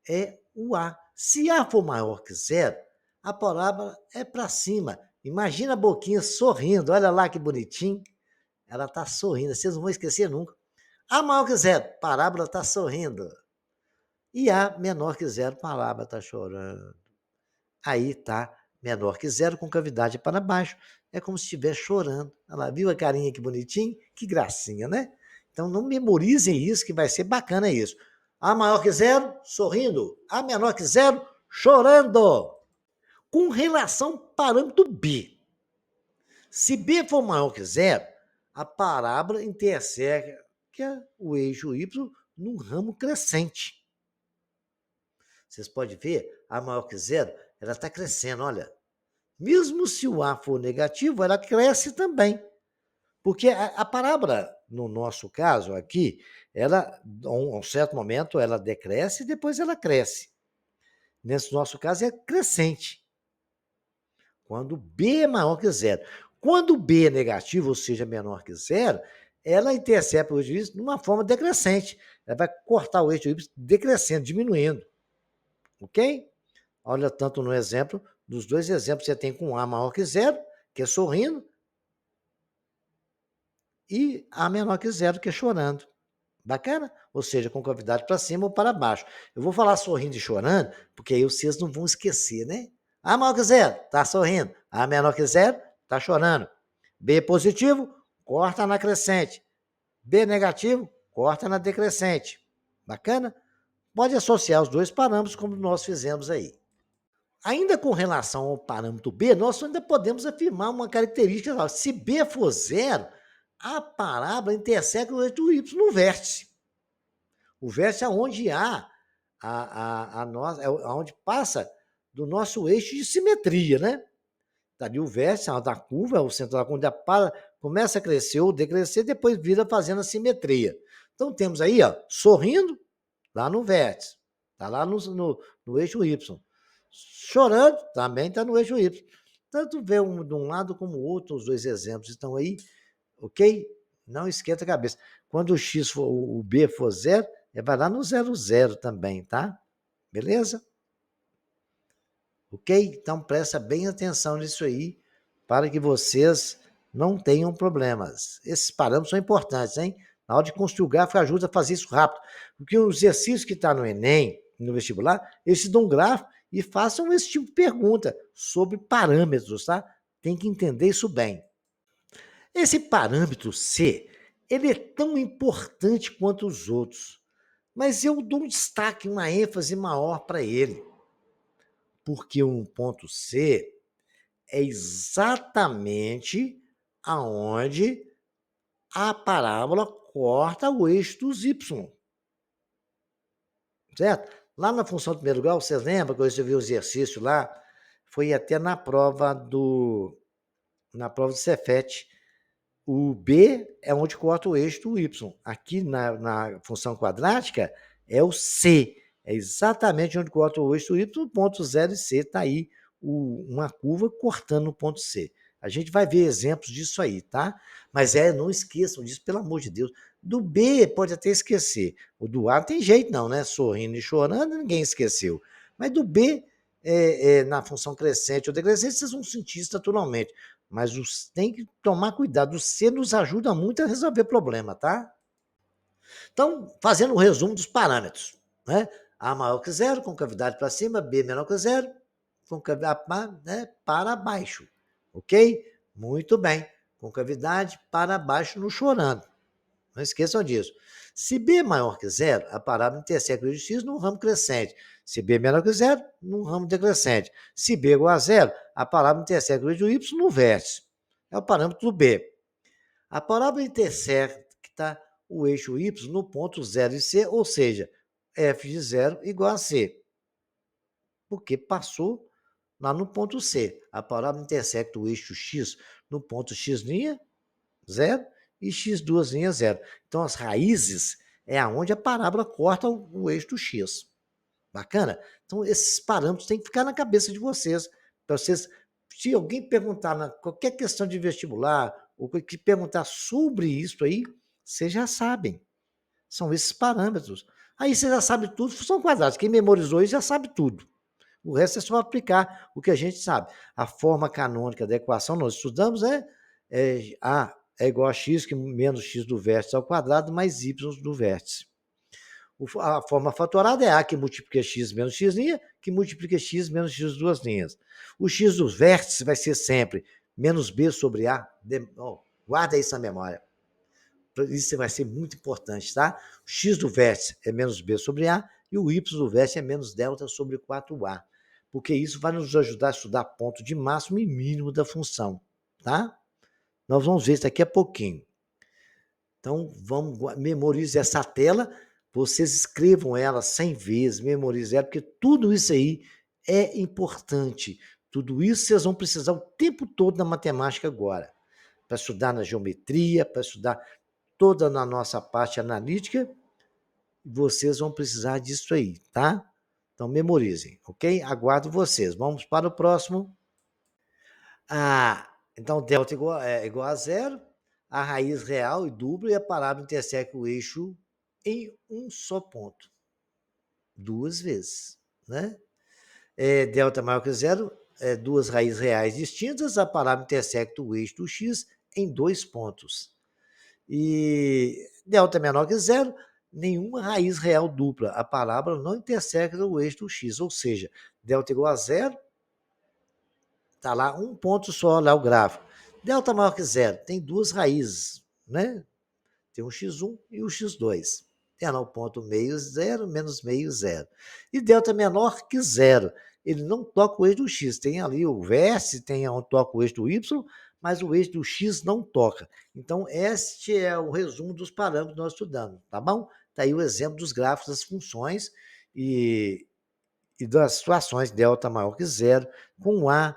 É o A. Se A for maior que zero, a parábola é para cima. Imagina a boquinha sorrindo, olha lá que bonitinho. Ela está sorrindo, vocês não vão esquecer nunca. A maior que zero, parábola está sorrindo. E A menor que zero, parábola está chorando. Aí está menor que zero, com cavidade para baixo. É como se estivesse chorando. Olha lá, viu a carinha que bonitinho? Que gracinha, né? Então não memorizem isso, que vai ser bacana isso. A maior que zero, sorrindo. A menor que zero, chorando. Com relação ao parâmetro B. Se B for maior que zero, a parábola interseca o eixo Y num ramo crescente. Vocês podem ver, a maior que zero, ela está crescendo, olha. Mesmo se o A for negativo, ela cresce também. Porque a parábola, no nosso caso aqui, ela, a um certo momento, ela decresce e depois ela cresce. Nesse nosso caso, é crescente. Quando B é maior que zero. Quando B é negativo, ou seja, menor que zero, ela intercepta o eixo Y de uma forma decrescente. Ela vai cortar o eixo Y decrescendo, diminuindo. Ok? Olha, tanto no exemplo, dos dois exemplos você tem com A maior que zero, que é sorrindo, e A menor que zero, que é chorando. Bacana? Ou seja, com cavidade para cima ou para baixo. Eu vou falar sorrindo e chorando, porque aí vocês não vão esquecer, né? A maior que zero, está sorrindo. A menor que zero, está chorando. B positivo, corta na crescente. B negativo, corta na decrescente. Bacana? Pode associar os dois parâmetros como nós fizemos aí. Ainda com relação ao parâmetro B, nós ainda podemos afirmar uma característica. Se B for zero, a parábola interseca o eixo Y no vértice. O vértice é onde onde passa do nosso eixo de simetria, né? Tá ali o vértice, da curva, o centro da curva, começa a crescer ou decrescer, depois vira fazendo a simetria. Então temos aí, ó, sorrindo, lá no vértice, tá lá no eixo Y. Chorando, também está no eixo Y. Tanto vê de um lado como o outro, os dois exemplos estão aí, ok? Não esquenta a cabeça. Quando o B for zero, vai lá no 0, 0 também, tá? Beleza? Ok? Então presta bem atenção nisso aí, para que vocês não tenham problemas. Esses parâmetros são importantes, hein? Na hora de construir o gráfico, ajuda a fazer isso rápido. Porque o exercício que está no Enem, no vestibular, eles te dão um gráfico e façam esse tipo de pergunta sobre parâmetros, tá? Tem que entender isso bem. Esse parâmetro C, ele é tão importante quanto os outros, mas eu dou um destaque, uma ênfase maior para ele, porque um ponto C é exatamente aonde a parábola corta o eixo dos Y. Certo? Lá na função do primeiro grau, vocês lembram que eu recebi o exercício lá? Foi até na prova do Cefet. O B é onde corta o eixo do Y. Aqui na função quadrática é o C. É exatamente onde corta o eixo do Y, ponto 0 e C. Está aí uma curva cortando o ponto C. A gente vai ver exemplos disso aí, tá? Mas não esqueçam disso, pelo amor de Deus. Do B pode até esquecer. O do A não tem jeito não, né? Sorrindo e chorando, ninguém esqueceu. Mas do B, na função crescente ou decrescente, vocês vão sentir isso naturalmente. Mas tem que tomar cuidado. O C nos ajuda muito a resolver problema, tá? Então, fazendo um resumo dos parâmetros, né? A maior que zero, concavidade para cima, B menor que zero, concavidade para baixo, ok? Muito bem. Concavidade para baixo no chorando. Não esqueçam disso. Se B é maior que zero, a parábola intersecta o eixo x num ramo crescente. Se B é menor que zero, num ramo decrescente. Se B é igual a zero, a parábola intersecta o eixo y no vértice. É o parâmetro B. A parábola intersecta o eixo y no ponto 0 e C, ou seja, f de 0 igual a C, porque passou lá no ponto C. A parábola intersecta o eixo x no ponto x', 0, e x2', 0. Então, as raízes é aonde a parábola corta o eixo do x. Bacana? Então, esses parâmetros têm que ficar na cabeça de vocês, para vocês, se alguém perguntar qualquer questão de vestibular, ou que perguntar sobre isso aí, vocês já sabem. São esses parâmetros. Aí você já sabe tudo, função quadrada. Quem memorizou isso já sabe tudo. O resto é só aplicar o que a gente sabe. A forma canônica da equação nós estudamos A é igual a x menos x do vértice ao quadrado mais y do vértice. A forma fatorada é A que multiplica x menos x', que multiplica x menos x duas linhas. O x dos vértices vai ser sempre menos b sobre A. Guarda isso na memória. Isso vai ser muito importante, tá? O x do vértice é menos b sobre A e o y do vértice é menos delta sobre 4A. Porque isso vai nos ajudar a estudar ponto de máximo e mínimo da função, tá? Nós vamos ver isso daqui a pouquinho. Então, memorize essa tela, vocês escrevam ela 100 vezes, memorize ela, porque tudo isso aí é importante. Tudo isso vocês vão precisar o tempo todo na matemática agora, para estudar na geometria, para estudar toda na nossa parte analítica, vocês vão precisar disso aí, tá? Então, memorizem, ok? Aguardo vocês. Vamos para o próximo. Então, delta igual a zero, a raiz real e dupla e a parábola intersecta o eixo em um só ponto. Duas vezes, né? Delta maior que zero, duas raízes reais distintas, a parábola intersecta o eixo do x em dois pontos. E delta menor que zero, nenhuma raiz real dupla. A parábola não intersecta o eixo do x, ou seja, delta igual a zero, está lá um ponto só, lá o gráfico. Delta maior que zero, tem duas raízes, né? Tem o x1 e o x2. Tem lá o ponto meio zero, menos meio zero. E delta menor que zero, ele não toca o eixo do x. Tem ali o vértice, tem onde toca o eixo do y, mas o eixo do x não toca. Então, este é o resumo dos parâmetros que nós estudamos, tá bom? Está aí o exemplo dos gráficos das funções e das situações delta maior que zero, com A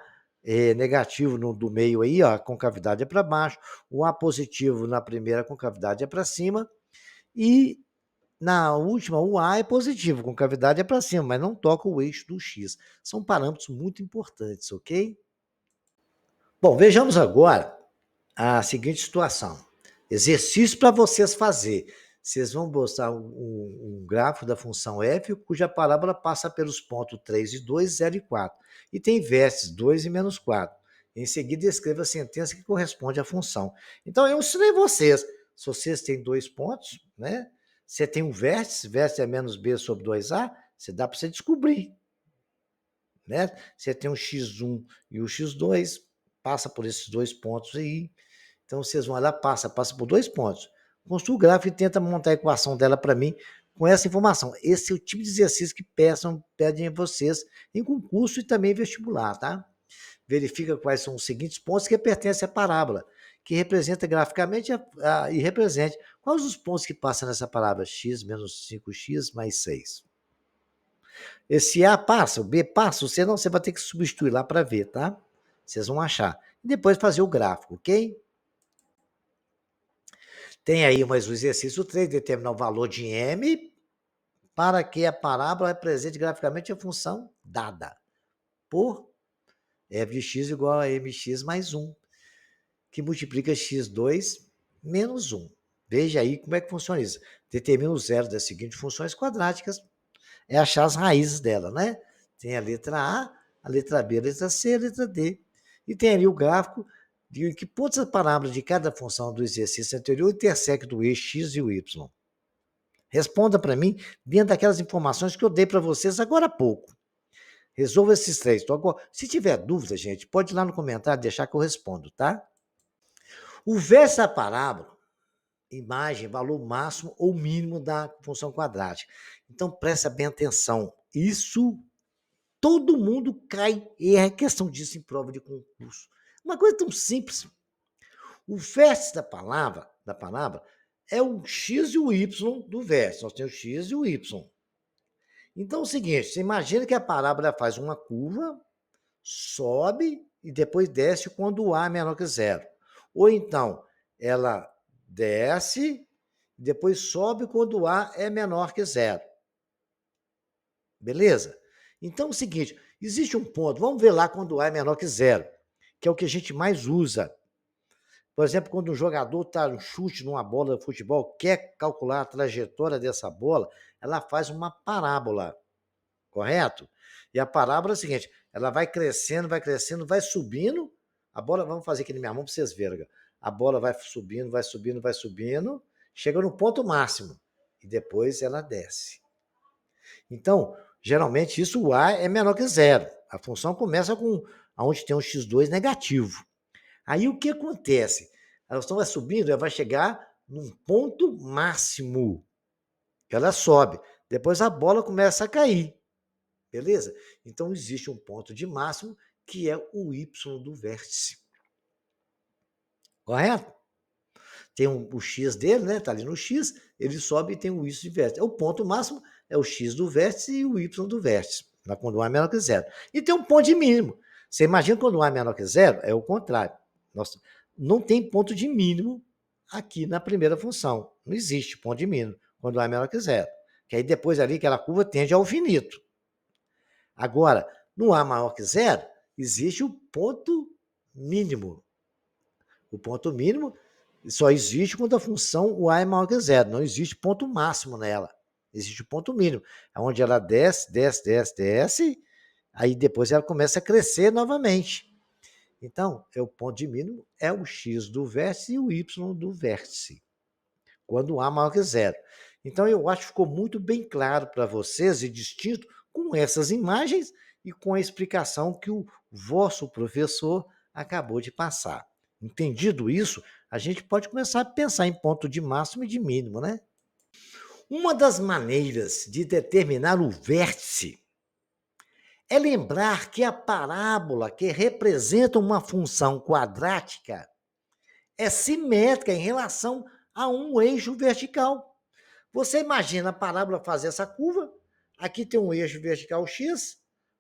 negativo do meio aí, ó, a concavidade é para baixo, o A positivo na primeira concavidade é para cima, e na última o A é positivo, concavidade é para cima, mas não toca o eixo do X. São parâmetros muito importantes, ok? Bom, vejamos agora a seguinte situação. Exercício para vocês fazer. Vocês vão mostrar um gráfico da função f, cuja parábola passa pelos pontos 3 e 2, 0 e 4. E tem vértices 2 e menos 4. Em seguida, escreva a sentença que corresponde à função. Então, eu ensinei vocês. Se vocês têm dois pontos, né? Você tem um vértice, vértice é menos b sobre 2a, você dá para você descobrir. Né? Você tem o x1 e o x2, passa por esses dois pontos aí. Então, vocês vão lá, passa por dois pontos. Construa o gráfico e tenta montar a equação dela para mim com essa informação. Esse é o tipo de exercício que pedem a vocês em concurso e também vestibular, tá? Verifica quais são os seguintes pontos que pertencem à parábola, que representa graficamente e represente quais os pontos que passam nessa parábola, x menos 5x mais 6. Esse A passa, o B passa, o C não, você vai ter que substituir lá para ver, tá? Vocês vão achar. E depois fazer o gráfico, ok? Tem aí mais um exercício 3, determinar o valor de M para que a parábola represente graficamente a função dada por f de x igual a mx mais 1, que multiplica x2 menos 1. Veja aí como é que funciona isso. Determina o zero das seguintes funções quadráticas, é achar as raízes dela, né? Tem a letra B, a letra C, a letra D. E tem ali o gráfico de que pontos as parábolas de cada função do exercício anterior intersecam do eixo x e o y. Responda para mim dentro daquelas informações que eu dei para vocês agora há pouco. Resolva esses três. Então, agora, se tiver dúvida, gente, pode ir lá no comentário deixar que eu respondo, tá? O verso da parábola, imagem, valor máximo ou mínimo da função quadrática. Então, presta bem atenção. Isso, todo mundo cai e é questão disso em prova de concurso. Uma coisa tão simples. O verso da palavra é o x e o y do verso. Nós temos o x e o y. Então, é o seguinte, você imagina que a parábola faz uma curva, sobe e depois desce quando o A é menor que zero. Ou então, ela desce e depois sobe quando o A é menor que zero. Beleza? Então, é o seguinte, existe um ponto, vamos ver lá quando o A é menor que zero, que é o que a gente mais usa. Por exemplo, quando um jogador está um chute numa bola de futebol, quer calcular a trajetória dessa bola, ela faz uma parábola, correto? E a parábola é a seguinte, ela vai crescendo, vai subindo, a bola, vamos fazer aqui na minha mão para vocês verem, a bola vai subindo, chega no ponto máximo, e depois ela desce. Então, geralmente isso, o A é menor que zero, a função começa com onde tem um x2 negativo. Aí o que acontece? A função vai subindo, ela vai chegar num ponto máximo. Ela sobe. Depois a bola começa a cair. Beleza? Então existe um ponto de máximo que é o y do vértice. Correto? Tem o x dele, né? Está ali no x, ele sobe e tem o y de vértice. O ponto máximo é o x do vértice e o y do vértice, quando o A é menor que zero. E tem um ponto de mínimo. Você imagina quando o A é menor que zero, é o contrário. Nossa, não tem ponto de mínimo aqui na primeira função. Não existe ponto de mínimo quando o A é menor que zero. Que aí depois ali aquela curva tende ao infinito. Agora, no A maior que zero, existe o ponto mínimo. O ponto mínimo só existe quando a função o A é maior que zero. Não existe ponto máximo nela. Existe o ponto mínimo. É onde ela desce, aí depois ela começa a crescer novamente. Então, o ponto de mínimo é o x do vértice e o y do vértice, quando A maior que zero. Então, eu acho que ficou muito bem claro para vocês e distinto com essas imagens e com a explicação que o vosso professor acabou de passar. Entendido isso, a gente pode começar a pensar em ponto de máximo e de mínimo, né? Uma das maneiras de determinar o vértice é lembrar que a parábola que representa uma função quadrática é simétrica em relação a um eixo vertical. Você imagina a parábola fazer essa curva, aqui tem um eixo vertical x,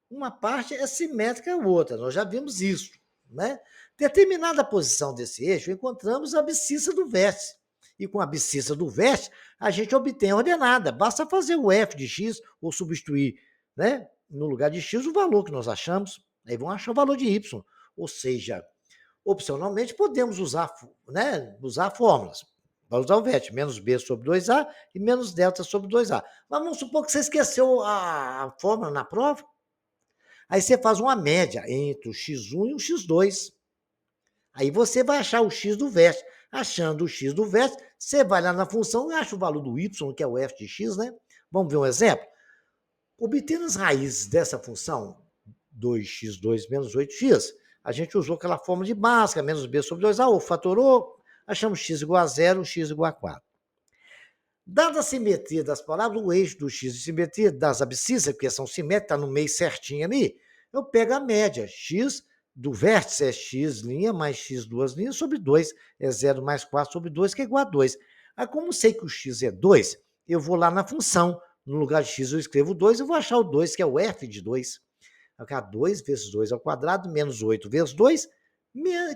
uma parte é simétrica à outra, nós já vimos isso, né? Determinada posição desse eixo, encontramos a abscissa do vértice. E com a abscissa do vértice, a gente obtém a ordenada. Basta fazer o f de x ou substituir, né, no lugar de x o valor que nós achamos. Aí vão achar o valor de y. Ou seja, opcionalmente podemos usar, né, usar fórmulas. Vai usar o vértice, menos b sobre 2a e menos delta sobre 2a. Mas vamos supor que você esqueceu a fórmula na prova. Aí você faz uma média entre o x1 e o x2. Aí você vai achar o x do vértice. Achando o x do vértice, você vai lá na função e acha o valor do y, que é o f de x, né? Vamos ver um exemplo? Obtendo as raízes dessa função, 2x2 menos 8x, a gente usou aquela fórmula de básica, menos b sobre 2a, ou fatorou, achamos x igual a 0, x igual a 4. Dada a simetria das parábolas, o eixo do x de simetria das abscissas, porque são simétricas, está no meio certinho ali, eu pego a média, x do vértice é x' mais x duas linhas sobre 2, é 0 mais 4 sobre 2, que é igual a 2. Aí, como sei que o x é 2, eu vou lá na função, no lugar de x eu escrevo 2, eu vou achar o 2, que é o f de 2. Vai ficar 2 vezes 2 ao quadrado, menos 8 vezes 2,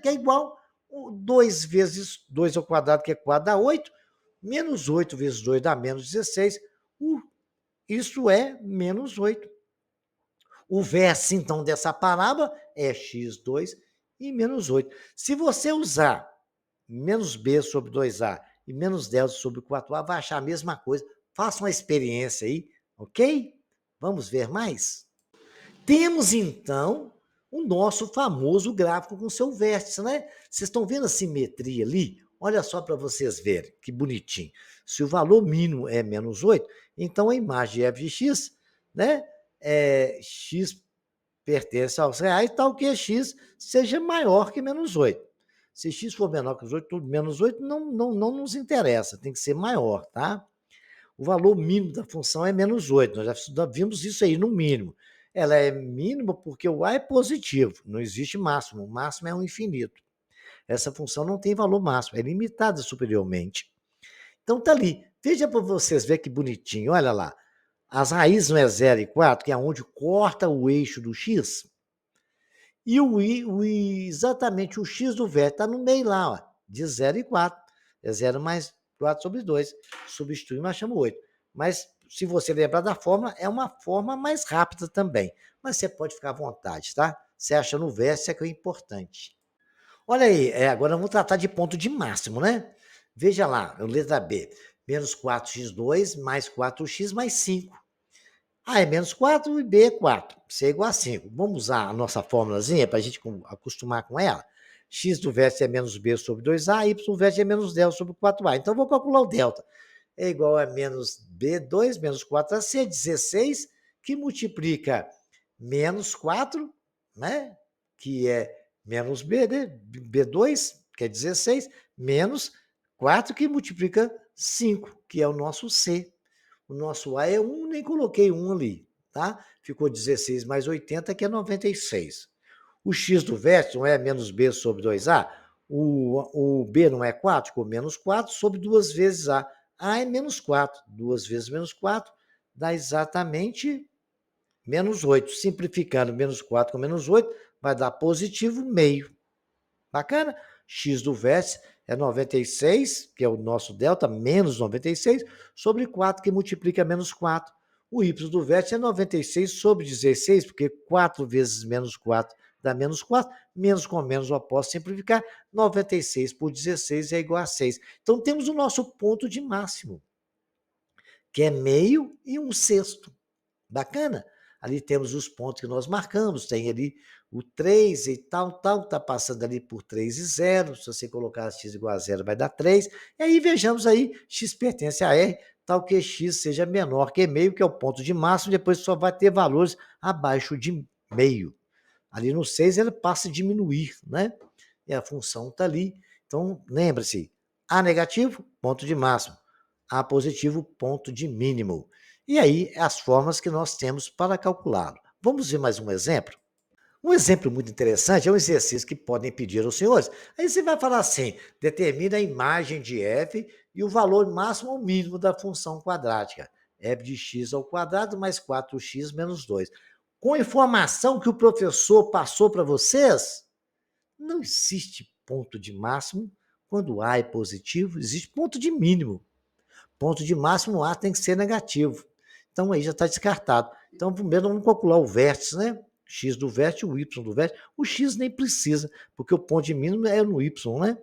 que é igual a 2 vezes 2 ao quadrado, que é 4, dá 8, menos 8 vezes 2 dá menos 16, isso é menos 8. O vértice, então, dessa parábola é x2 e menos 8. Se você usar menos b sobre 2a e menos delta sobre 4a, vai achar a mesma coisa. Faça uma experiência aí, ok? Vamos ver mais? Temos, então, o nosso famoso gráfico com seu vértice, né? Vocês estão vendo a simetria ali? Olha só para vocês verem, que bonitinho. Se o valor mínimo é menos 8, então a imagem f de x, né? X pertence aos reais, tal que x seja maior que menos 8. Se x for menor que os 8, menos 8 não nos interessa, tem que ser maior, tá? O valor mínimo da função é menos 8. Nós já vimos isso aí no mínimo. Ela é mínima porque o a é positivo, não existe máximo. O máximo é um infinito. Essa função não tem valor máximo, é limitada superiormente. Então tá ali. Veja para vocês verem que bonitinho. Olha lá. As raízes não é 0 e 4, que é onde corta o eixo do x. E exatamente o x do vértice está no meio lá, ó, de 0 e 4. É 0 mais 4 sobre 2. Substitui, nós chamamos 8. Mas, se você lembrar da fórmula, é uma forma mais rápida também. Mas você pode ficar à vontade, tá? Você acha no vértice é que é importante. Olha aí, agora vamos tratar de ponto de máximo, né? Veja lá, letra B. Menos 4x2 mais 4x mais 5. A é menos 4 e B é 4. C é igual a 5. Vamos usar a nossa fórmulazinha para a gente acostumar com ela. X do vértice é menos B sobre 2A, Y do vértice é menos delta sobre 4A. Então, vou calcular o delta. É igual a menos B2 menos 4AC, 16, que multiplica menos 4, né? Que é menos B, né? B2, que é 16, menos 4, que multiplica 5, que é o nosso C. O nosso A é 1, nem coloquei 1 ali, tá? Ficou 16 mais 80, que é 96. O x do vértice não é menos b sobre 2a? O b não é 4? Ficou menos 4 sobre 2 vezes a. A é menos 4. 2 vezes menos 4 dá exatamente menos 8. Simplificando menos 4 com menos 8, vai dar positivo meio. Bacana? X do vértice é 96, que é o nosso delta, menos 96, sobre 4, que multiplica menos 4. O y do vértice é 96 sobre 16, porque 4 vezes menos 4 dá menos 4, menos com menos eu posso simplificar, 96 por 16 é igual a 6. Então, temos o nosso ponto de máximo, que é meio e 1/6. Bacana? Ali temos os pontos que nós marcamos, tem ali o 3 e tal, está passando ali por 3 e 0, se você colocar x igual a 0 vai dar 3, e aí vejamos aí, x pertence a R, tal que x seja menor que meio, que é o ponto de máximo, depois só vai ter valores abaixo de meio. Ali no 6 ele passa a diminuir, né? E a função está ali. Então, lembre-se, A negativo, ponto de máximo. A positivo, ponto de mínimo. E aí, as formas que nós temos para calculá-lo. Vamos ver mais um exemplo? Um exemplo muito interessante é um exercício que podem pedir aos senhores. Aí você vai falar assim: determina a imagem de f e o valor máximo ou mínimo da função quadrática. F de x ao quadrado mais 4x menos 2. Com a informação que o professor passou para vocês, não existe ponto de máximo quando A é positivo, existe ponto de mínimo. Ponto de máximo A tem que ser negativo. Então aí já está descartado. Então primeiro vamos calcular o vértice, né? X do vértice, o Y do vértice. O X nem precisa, porque o ponto de mínimo é no Y, né?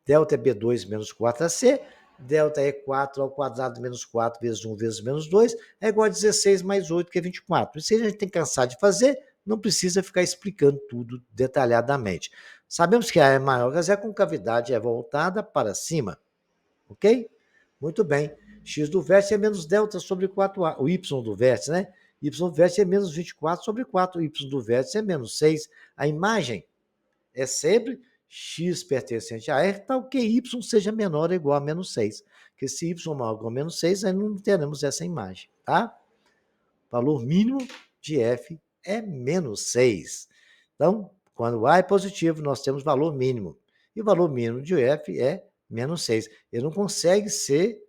Delta é B2 menos 4AC, delta é 4 ao quadrado menos 4 vezes 1 vezes menos 2, é igual a 16 mais 8, que é 24. Isso aí a gente tem que cansar de fazer, não precisa ficar explicando tudo detalhadamente. Sabemos que A é maior que a zero, a concavidade é voltada para cima, ok? Muito bem. X do vértice é menos delta sobre 4A. O Y do vértice, né? Y do vértice é menos 24 sobre 4. O Y do vértice é menos 6. A imagem é sempre x pertencente a R, tal que y seja menor ou igual a menos 6. Porque se y maior ou igual a menos 6, aí não teremos essa imagem, tá? Valor mínimo de f é menos 6. Então, quando A é positivo, nós temos valor mínimo. E o valor mínimo de f é menos 6. Ele não consegue ser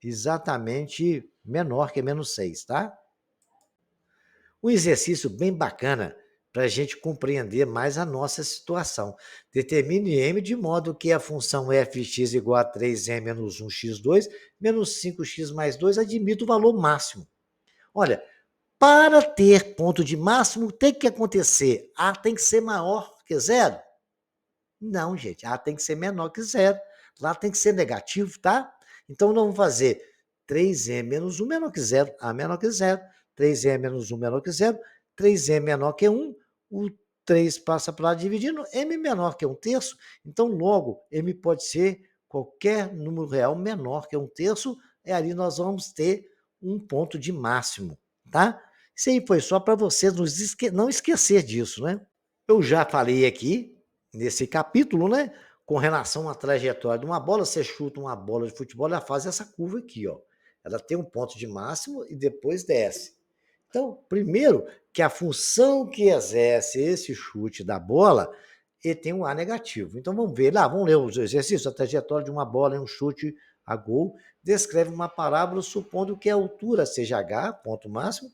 exatamente menor que menos 6, tá? Um exercício bem bacana para a gente compreender mais a nossa situação. Determine m de modo que a função fx igual a 3m menos 1x2 menos 5x mais 2 admita o valor máximo. Olha, para ter ponto de máximo, tem que acontecer. A tem que ser maior que zero? Não, gente. A tem que ser menor que zero. Lá tem que ser negativo, tá? Então, nós vamos fazer 3m menos 1 menor que zero. A menor que zero. 3m menos 1 menor que zero. 3m menor que 1, o 3 passa para lá dividindo, m menor que 1/3, então logo m pode ser qualquer número real menor que 1/3, e ali nós vamos ter um ponto de máximo, tá? Isso aí foi só para vocês não esquecer disso, né? Eu já falei aqui, nesse capítulo, né, com relação à trajetória de uma bola, você chuta uma bola de futebol, ela faz essa curva aqui, ó. Ela tem um ponto de máximo e depois desce. Então, primeiro, que a função que exerce esse chute da bola, ele tem um A negativo. Então, vamos ver lá, vamos ler os exercícios. A trajetória de uma bola em um chute a gol descreve uma parábola supondo que a altura seja h, ponto máximo,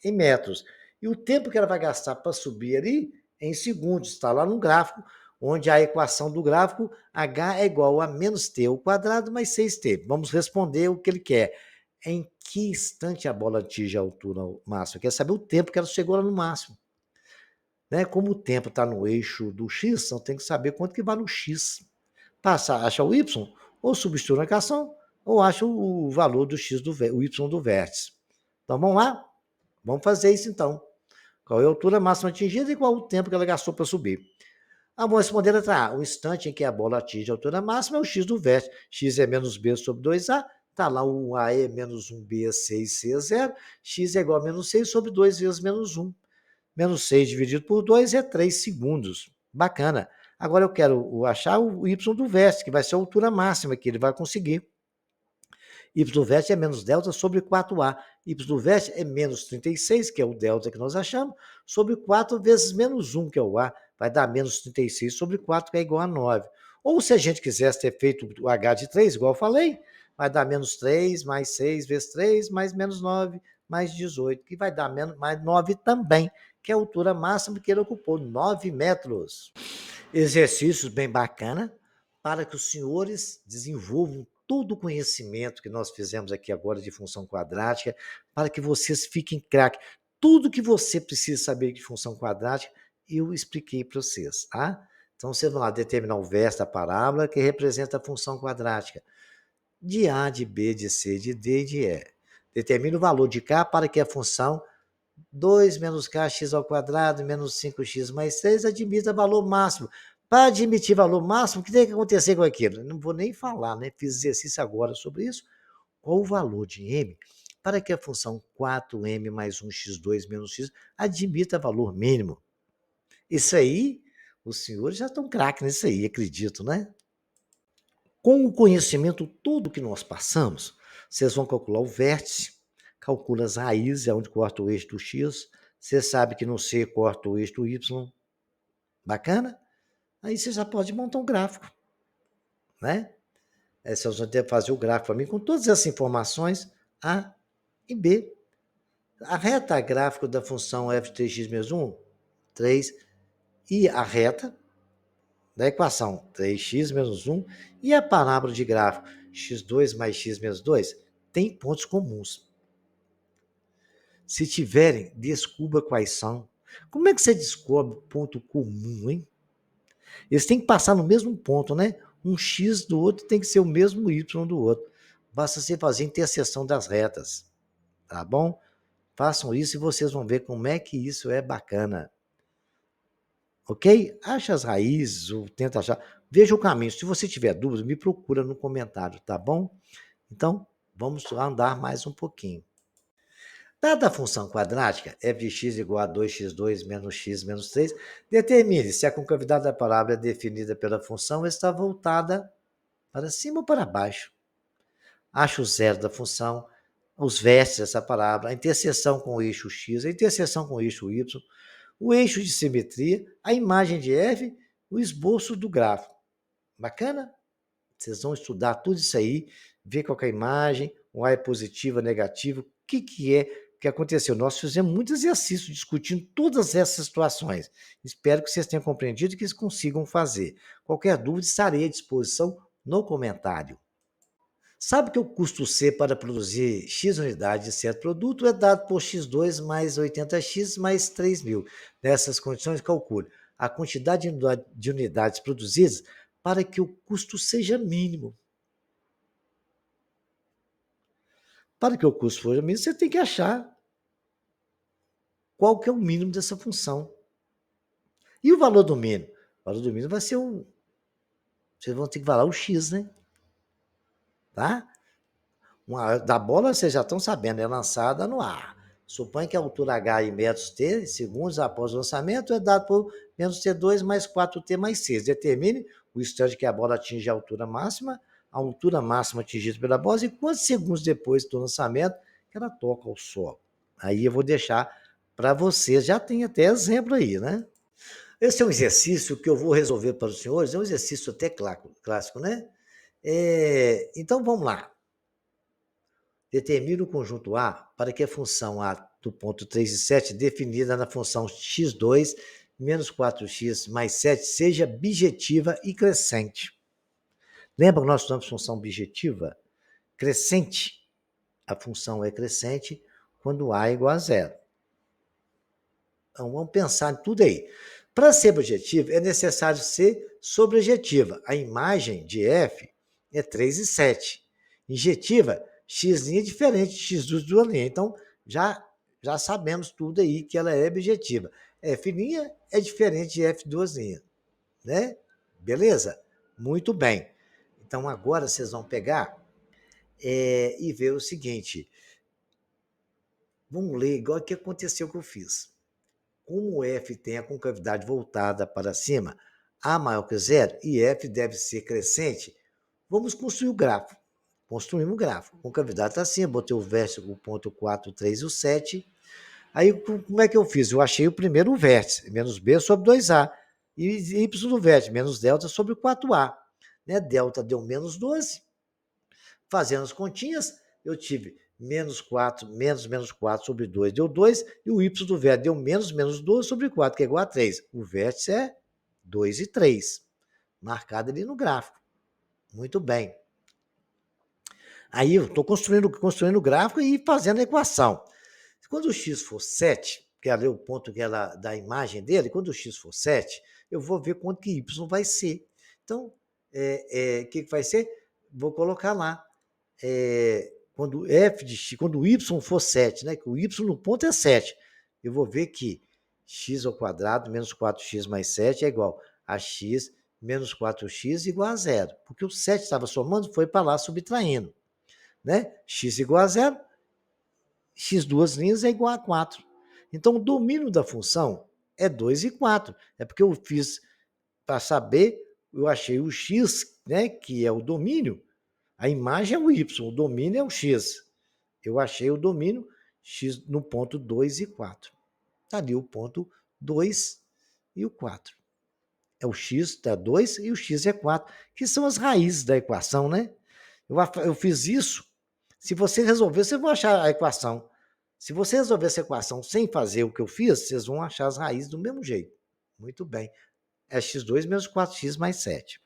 em metros. E o tempo que ela vai gastar para subir ali é em segundos. Está lá no gráfico, onde a equação do gráfico, h é igual a menos t ao quadrado mais 6t. Vamos responder o que ele quer. Em que instante a bola atinge a altura máxima? Quer saber o tempo que ela chegou lá no máximo. Né? Como o tempo está no eixo do x, então tem que saber quanto que vai no x. Acha o y, ou substitui na equação, ou acha o valor do x, o y do vértice. Então vamos lá? Vamos fazer isso então. Qual é a altura máxima atingida e qual o tempo que ela gastou para subir? Vamos responder a letra A. O instante em que a bola atinge a altura máxima é o x do vértice. X é menos b sobre 2a. Está lá o A é menos 1b é 6, c é 0. X é igual a menos 6 sobre 2 vezes menos 1. Menos 6 dividido por 2 é 3 segundos. Bacana. Agora eu quero achar o y do vértice, que vai ser a altura máxima que ele vai conseguir. Y do vértice é menos delta sobre 4A. Y do vértice é menos 36, que é o delta que nós achamos, sobre 4 vezes menos 1, que é o A. Vai dar menos 36 sobre 4, que é igual a 9. Ou se a gente quisesse ter feito o H de 3, igual eu falei, vai dar menos 3 mais 6 vezes 3, mais menos 9, mais 18, que vai dar menos, mais 9 também, que é a altura máxima que ele ocupou, 9 metros. Exercícios bem bacana para que os senhores desenvolvam todo o conhecimento que nós fizemos aqui agora de função quadrática, para que vocês fiquem craque. Tudo que você precisa saber de função quadrática, eu expliquei para vocês, tá? Então, vocês vão lá determinar o verso da parábola que representa a função quadrática. De A, de B, de C, de D e de E. Determina o valor de K para que a função 2 menos kx ao quadrado menos 5x mais 3 admita valor máximo. Para admitir valor máximo, o que tem que acontecer com aquilo? Eu não vou nem falar, né? Fiz exercício agora sobre isso. Qual o valor de m para que a função 4m mais 1x2 menos x admita valor mínimo? Isso aí, os senhores já estão craques nisso aí, acredito, né? Com o conhecimento todo que nós passamos, vocês vão calcular o vértice, calcula as raízes, onde corta o eixo do x, você sabe que no C corta o eixo do y, bacana? Aí você já pode montar um gráfico, né? Aí vocês vão ter que fazer o gráfico para mim com todas essas informações, A e B. A reta gráfica da função f de 3x menos 1, 3, e a reta da equação 3x menos 1 e a parábola de gráfico x2 mais x menos 2 tem pontos comuns. Se tiverem, descubra quais são. Como é que você descobre ponto comum, hein? Eles têm que passar no mesmo ponto, né? Um x do outro tem que ser o mesmo y do outro. Basta você fazer a interseção das retas, tá bom? Façam isso e vocês vão ver como é que isso é bacana. Ok? Acha as raízes ou tenta achar. Veja o caminho. Se você tiver dúvida, me procura no comentário, tá bom? Então, vamos andar mais um pouquinho. Dada a função quadrática, f de x igual a 2x2 menos x menos 3, determine se a concavidade da parábola definida pela função está voltada para cima ou para baixo. Ache o zero da função, os vértices dessa parábola, a interseção com o eixo x, a interseção com o eixo y, o eixo de simetria, a imagem de f, o esboço do gráfico. Bacana? Vocês vão estudar tudo isso aí, ver qual é a imagem, o A é positivo, negativo, o que é que aconteceu. Nós fizemos muitos exercícios discutindo todas essas situações. Espero que vocês tenham compreendido e que eles consigam fazer. Qualquer dúvida, estarei à disposição no comentário. Sabe que o custo C para produzir X unidades de certo produto é dado por X2 mais 80x mais 3.000. Nessas condições, calcule a quantidade de unidades produzidas para que o custo seja mínimo. Para que o custo seja mínimo, você tem que achar qual que é o mínimo dessa função. E o valor do mínimo? O valor do mínimo vai ser vocês vão ter que falar o x, né? Tá? Da bola, vocês já estão sabendo, é lançada no ar. Suponha que a altura h em metros t, segundos após o lançamento, é dado por menos t2 mais 4t mais 6. Determine o instante que a bola atinge a altura máxima atingida pela bola e quantos segundos depois do lançamento que ela toca ao solo. Aí eu vou deixar para vocês, já tem até exemplo aí, né? Esse é um exercício que eu vou resolver para os senhores, é um exercício até clássico, né? Então vamos lá. Determine o conjunto A para que a função A do ponto 3 e 7, definida na função x2 menos 4x mais 7, seja bijetiva e crescente. Lembra que nós estudamos função bijetiva? Crescente. A função é crescente quando A é igual a zero. Então, vamos pensar em tudo aí. Para ser bijetiva, é necessário ser sobrejetiva. A imagem de F é 3 e 7. Injetiva, x' é diferente de x duas linhas. Então, já sabemos tudo aí que ela é bijetiva. F' é diferente de F duas linhas. Né? Beleza? Muito bem. Então, agora vocês vão pegar e ver o seguinte. Vamos ler igual o que aconteceu que eu fiz. Como F tem a concavidade voltada para cima, A maior que zero, e F deve ser crescente, vamos construir o gráfico. Construímos o gráfico. Concavidade está assim, eu botei o vértice, o ponto 4, 3 e o 7. Aí, como é que eu fiz? Eu achei o primeiro vértice, menos B sobre 2A. E Y do vértice, menos delta sobre 4A. Né? Delta deu menos 12. Fazendo as continhas, eu tive menos 4, menos 4 sobre 2 deu 2, e o y do vértice deu menos 12 sobre 4, que é igual a 3. O vértice é 2 e 3, marcado ali no gráfico. Muito bem. Aí eu estou construindo o gráfico e fazendo a equação. Quando o x for 7, que é ali o ponto que ela, da imagem dele, quando o x for 7, eu vou ver quanto que y vai ser. Então, o que vai ser? Vou colocar lá. Quando f de x, quando o y for 7, né, que o y no ponto é 7, eu vou ver que x ao quadrado menos 4x mais 7 é igual a x menos 4x igual a zero, porque o 7 estava somando, foi para lá subtraindo. Né? X igual a zero, x duas linhas é igual a 4. Então, o domínio da função é 2 e 4. É porque eu fiz, para saber, eu achei o x, né, que é o domínio. A imagem é o y, o domínio é o x. Eu achei o domínio x no ponto 2 e 4. Está ali o ponto 2 e o 4. É o x dá 2 e o x é 4, que são as raízes da equação, né? Eu fiz isso. Se você resolver, vocês vão achar a equação. Se você resolver essa equação sem fazer o que eu fiz, vocês vão achar as raízes do mesmo jeito. Muito bem. É x2 menos 4x mais 7.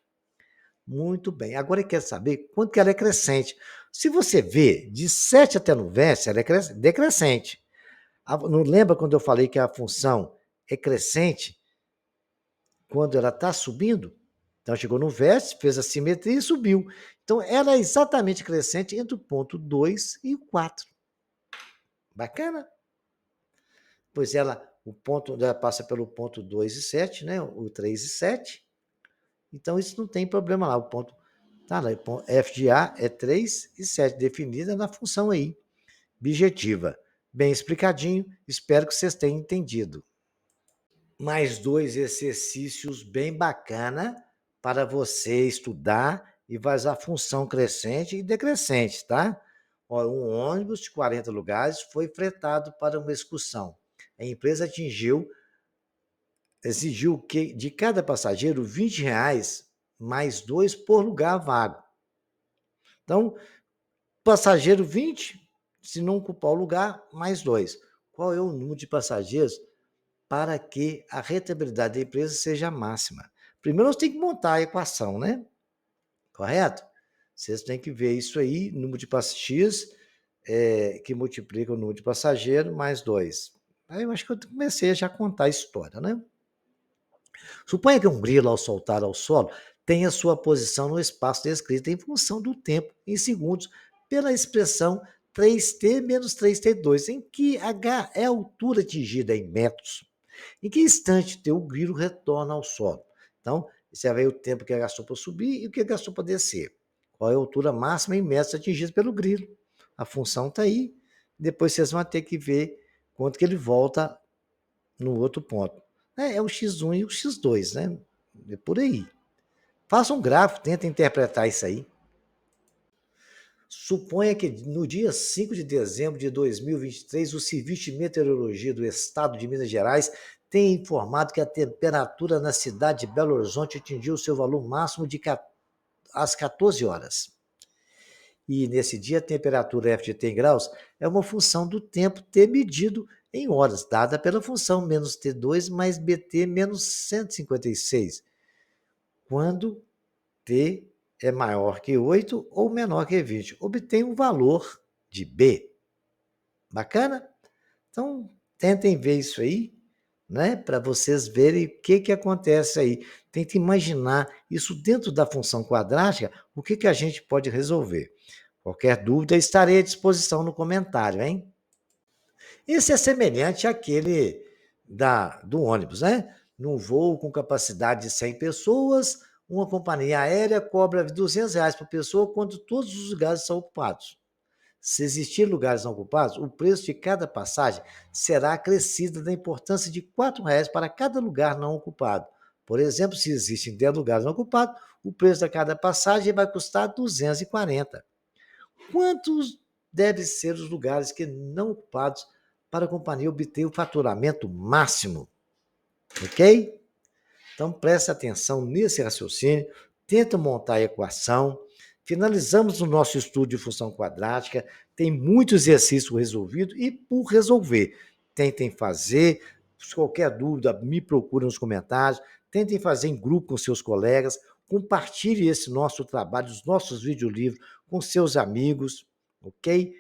Muito bem. Agora ele quer saber quanto que ela é crescente. Se você vê, de 7 até no vértice, ela é decrescente. Não lembra quando eu falei que a função é crescente quando ela está subindo? Então, chegou no vértice, fez a simetria e subiu. Então, ela é exatamente crescente entre o ponto 2 e o 4. Bacana? Pois o ponto dela passa pelo ponto 2 e 7, né? O 3 e 7. Então, isso não tem problema lá. O ponto tá lá. F de A é 3 e 7, definida na função aí, bijetiva. Bem explicadinho, espero que vocês tenham entendido. Mais 2 exercícios bem bacana para você estudar e fazer a função crescente e decrescente, tá? Um ônibus de 40 lugares foi fretado para uma excursão. A empresa exigiu que de cada passageiro R$ 20 mais 2 por lugar vago. Então, passageiro 20, se não ocupar o lugar, mais 2. Qual é o número de passageiros para que a rentabilidade da empresa seja máxima? Primeiro, nós temos que montar a equação, né? Correto? Vocês têm que ver isso aí, número de passageiros, que multiplica o número de passageiro mais 2. Aí eu acho que eu comecei a já contar a história, né? Suponha que um grilo, ao soltar ao solo, tenha sua posição no espaço descrito em função do tempo, em segundos, pela expressão 3T menos 3T2, em que H é a altura atingida em metros. Em que instante o grilo retorna ao solo? Então, você vai ver o tempo que gastou para subir e o que gastou para descer. Qual é a altura máxima em metros atingida pelo grilo? A função está aí. Depois vocês vão ter que ver quanto que ele volta no outro ponto. É o x1 e o x2, né? É por aí. Faça um gráfico, tenta interpretar isso aí. Suponha que no dia 5 de dezembro de 2023, o Serviço de Meteorologia do Estado de Minas Gerais tenha informado que a temperatura na cidade de Belo Horizonte atingiu seu valor máximo às 14 horas. E nesse dia, a temperatura F de T em graus é uma função do tempo T medido em horas, dada pela função menos T2 mais BT menos 156, quando T é maior que 8 ou menor que 20. Obtém um valor de B. Bacana? Então, tentem ver isso aí, né? Para vocês verem o que acontece aí. Tentem imaginar isso dentro da função quadrática, o que a gente pode resolver. Qualquer dúvida, estarei à disposição no comentário, hein? Esse é semelhante àquele do ônibus, né? Num voo com capacidade de 100 pessoas, uma companhia aérea cobra R$ 200 por pessoa quando todos os lugares são ocupados. Se existir lugares não ocupados, o preço de cada passagem será acrescido da importância de R$ 4 para cada lugar não ocupado. Por exemplo, se existem 10 lugares não ocupados, o preço de cada passagem vai custar 240. Quantos devem ser os lugares que não ocupados para a companhia obter o faturamento máximo? Ok? Então preste atenção nesse raciocínio, tenta montar a equação. Finalizamos o nosso estudo de função quadrática, tem muito exercício resolvido e por resolver. Tentem fazer, se qualquer dúvida, me procure nos comentários, tentem fazer em grupo com seus colegas, compartilhe esse nosso trabalho, os nossos videolivros com seus amigos, ok?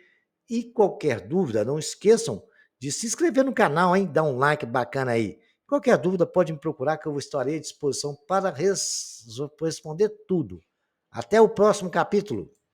E qualquer dúvida, não esqueçam de se inscrever no canal, hein? Dar um like bacana aí. Qualquer dúvida, pode me procurar que eu estarei à disposição para responder tudo. Até o próximo capítulo.